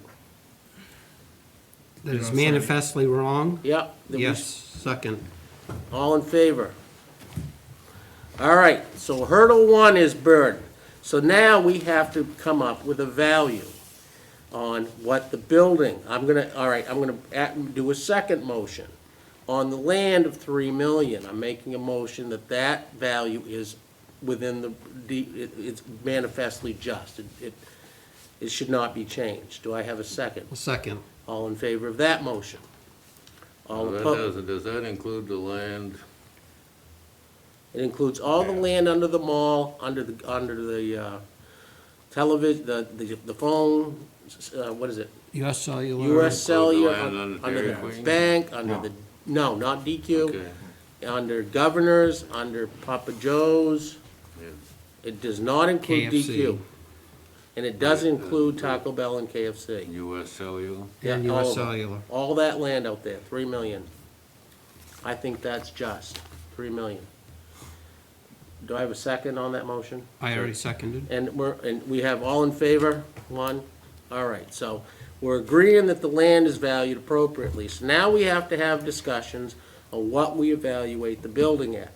That is manifestly wrong? Yep. that we- Yes, second. All in favor? All right, so hurdle one is burden. So now we have to come up with a value on what the building, I'm gonna do a second motion. On the land of 3 million, I'm making a motion that that value is within it's manifestly just. It should not be changed. Do I have a second? Second. All in favor of that motion? All That opposed? does that include the land? It includes all the land under the mall, under the television, the phone, what is it? US Cellular. US Cellular, land under under Dairy the Queen? bank, under the, no, not DQ, Okay, under Governors, under Papa Joe's. yeah. It does not include KFC. DQ. And it does include Taco Bell and KFC. US Cellular? And Yeah, all US of it. Cellular. All that land out there, 3 million. I think that's just, 3 million. Do I have a second on that motion? I already seconded. And we have all in favor? One? All right, so we're agreeing that the land is valued appropriately. So now we have to have discussions on what we evaluate the building at.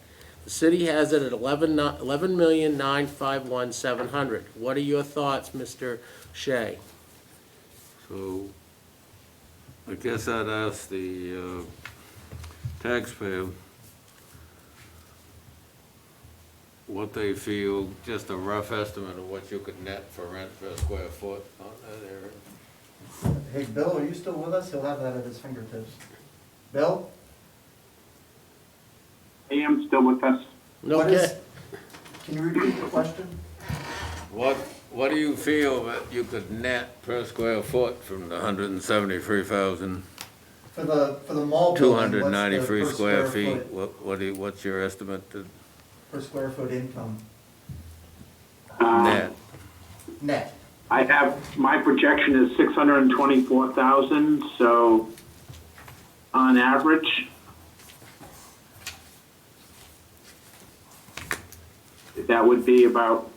The city has it at 11,951,700. What are your thoughts, Mr. Shea? So, I guess I'd ask the taxpayer what they feel, just a rough estimate of what you could net for rent per square foot on that area. Hey, Bill, are you still with us? He'll have that at his fingertips. Bill? I am still with us. What is- Okay, Can you repeat the question? What do you feel that you could net per square foot from the 173,293 For the mall building, what's the per square feet? foot- What's your estimate to Per square foot income, net? net. I have, my projection is 624,000, so on average, that would be about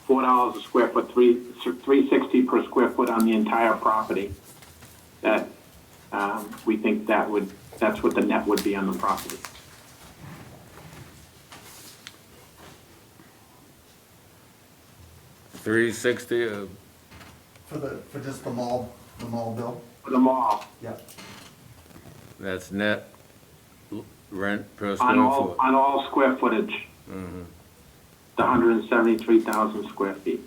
$4 a square foot, $360 per square foot on the entire property. That, we think that's what the net would be on the property. $360, For just the mall bill? For the mall, Yep. that's net rent per on square all, foot? on all square footage, the 173,000 square feet.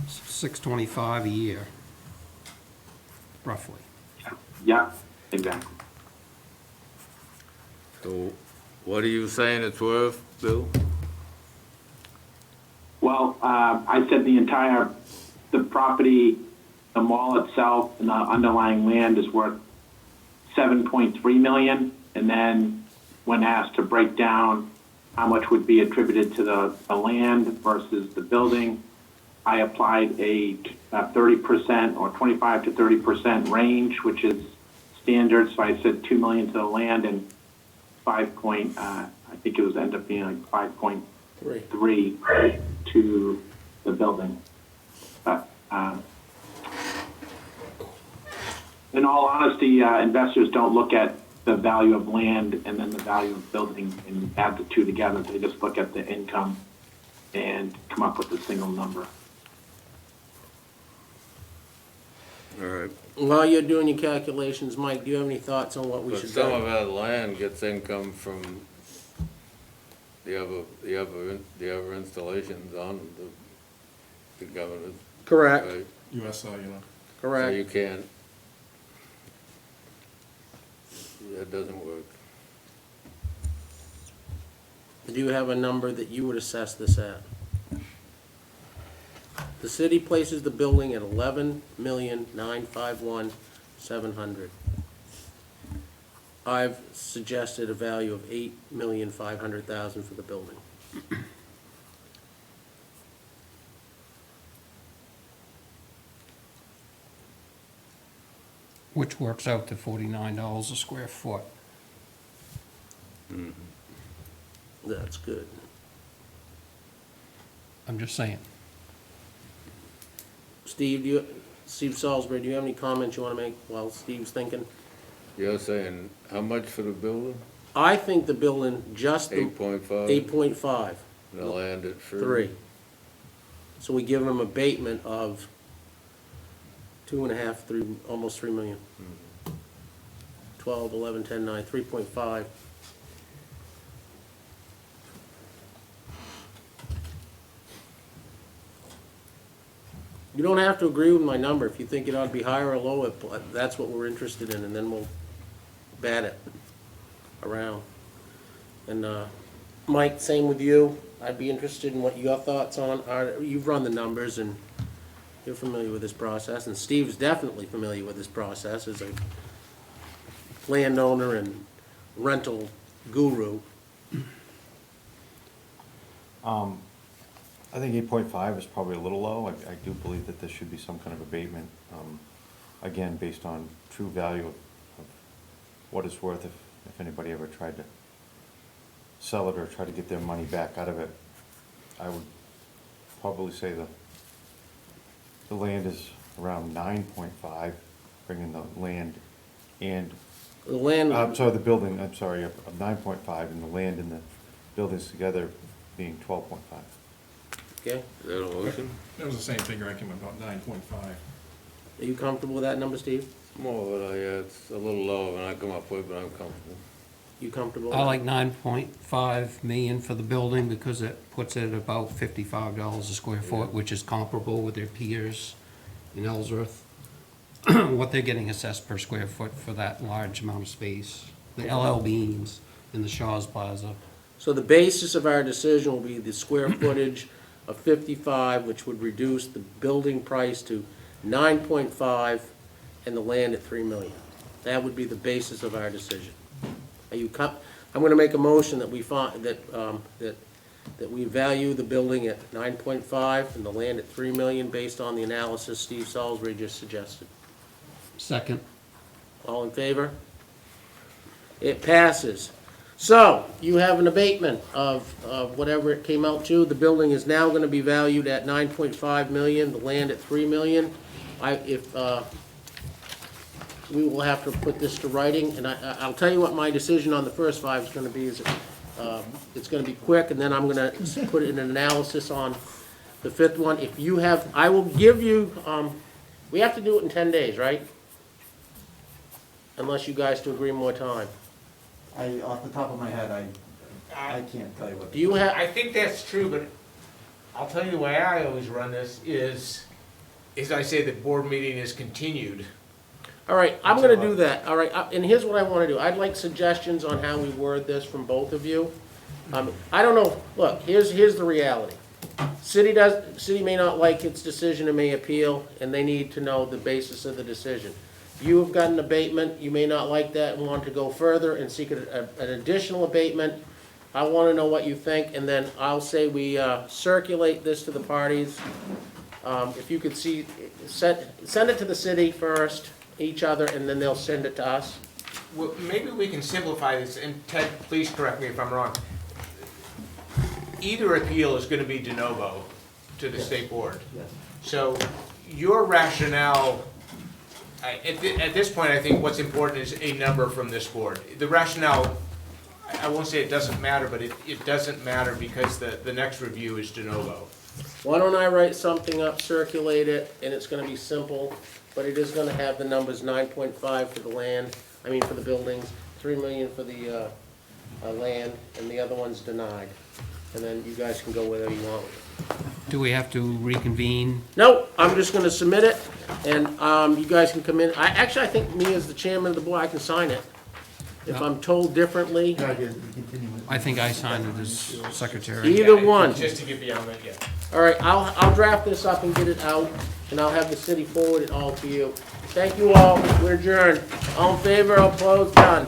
625 a year, roughly. Yeah, exactly. So, what are you saying it's worth, Bill? Well, I said the property, the mall itself and the underlying land is worth 7.3 million. And then when asked to break down how much would be attributed to the land versus the building, I applied a 30% or 25 to 30% range, which is standard. So I said 2 million to the land and I think it was end up being like 5.3 to the building. But in all honesty, investors don't look at the value of land and then the value of building and add the two together. They just look at the income and come up with a single number. All right, while you're doing your calculations, Mike, do you have any thoughts on what we but should some of do? that land gets income from the other installations on the government. Correct, Right? US Cellular. So correct. you can't, that doesn't work. Do you have a number that you would assess this at? The city places the building at 11,951,700. I've suggested a value of 8,500,000 for the building. Which works out to $49 a square foot. That's good. I'm just saying. Steve Salisbury, do you have any comments you want to make while Steve's thinking? You're saying how much for the building? I think the building just. 8.5? 8.5. The land at 3? 3. So we give them abatement of 2.5, 3, almost 3 million. 12, 11, 10, 9, 3.5. You don't have to agree with my number. If you think it ought to be higher or lower, but that's what we're interested in, and then we'll bat it around. And, Mike, same with you. I'd be interested in what your thoughts on are. You've run the numbers and you're familiar with this process, and Steve's definitely familiar with this process as a landowner and rental guru. I think 8.5 is probably a little low. I do believe that there should be some kind of abatement, again, based on true value of what it's worth if anybody ever tried to sell it or try to get their money back out of it. I would probably say the land is around 9.5, bringing the land and, The land. I'm sorry, the building, I'm sorry, of 9.5, and the land and the buildings together being 12.5. Okay, Is that a motion? That was the same figure I came up, about 9.5. are you comfortable with that number, Steve? More, but it's a little lower than I come up with, but I'm comfortable. You comfortable? I like 9.5 million for the building because it puts it at about $55 a square foot, which is comparable with their peers in Ellsworth. What they're getting assessed per square foot for that large amount of space. The LL Beans in the Shaw's Plaza. So the basis of our decision will be the square footage of 55, which would reduce the building price to 9.5 and the land at 3 million. That would be the basis of our decision. Are you I'm gonna make a motion that we find, that we value the building at 9.5 and the land at 3 million based on the analysis Steve Salisbury just suggested. Second. All in favor? It passes. So, you have an abatement of whatever it came out to. The building is now gonna be valued at 9.5 million, the land at 3 million. We will have to put this to writing, and I'll tell you what my decision on the first 5 is gonna be, is it's gonna be quick, and then I'm gonna put in an analysis on the 5th one. If you have, I will give you, we have to do it in 10 days, right? Unless you guys to agree more time. Off the top of my head, I can't tell you what. Do you have, I think that's true, but I'll tell you the way I always run this is I say the board meeting is continued. all right, I'm gonna do that, all right, and here's what I wanna do. I'd like suggestions on how we word this from both of you. I don't know, look, here's the reality. City may not like its decision and may appeal, and they need to know the basis of the decision. You have got an abatement, you may not like that and want to go further and seek an additional abatement. I want to know what you think, and then I'll say we circulate this to the parties. If you could send it to the city first, each other, and then they'll send it to us. Well, maybe we can simplify this, and Ted, please correct me if I'm wrong. Either appeal is gonna be de novo to the state board. Yes. So your rationale, at this point, I think what's important is a number from this board. The rationale, I won't say it doesn't matter, but it doesn't matter because the next review is de novo. Why don't I write something up, circulate it, and it's gonna be simple, but it is gonna have the numbers 9.5 for the land, for the buildings, 3 million for the land, and the other one's denied. And then you guys can go wherever you want with it. Do we have to reconvene? No, I'm just gonna submit it, and you guys can come in. I think me as the chairman of the board, I can sign it. If I'm told differently, I think I signed it as secretary. either one. Just to get beyond that, yeah. All right, I'll draft this up and get it out, and I'll have the city forward it all to you. Thank you all, we're adjourned. All in favor, all opposed, done.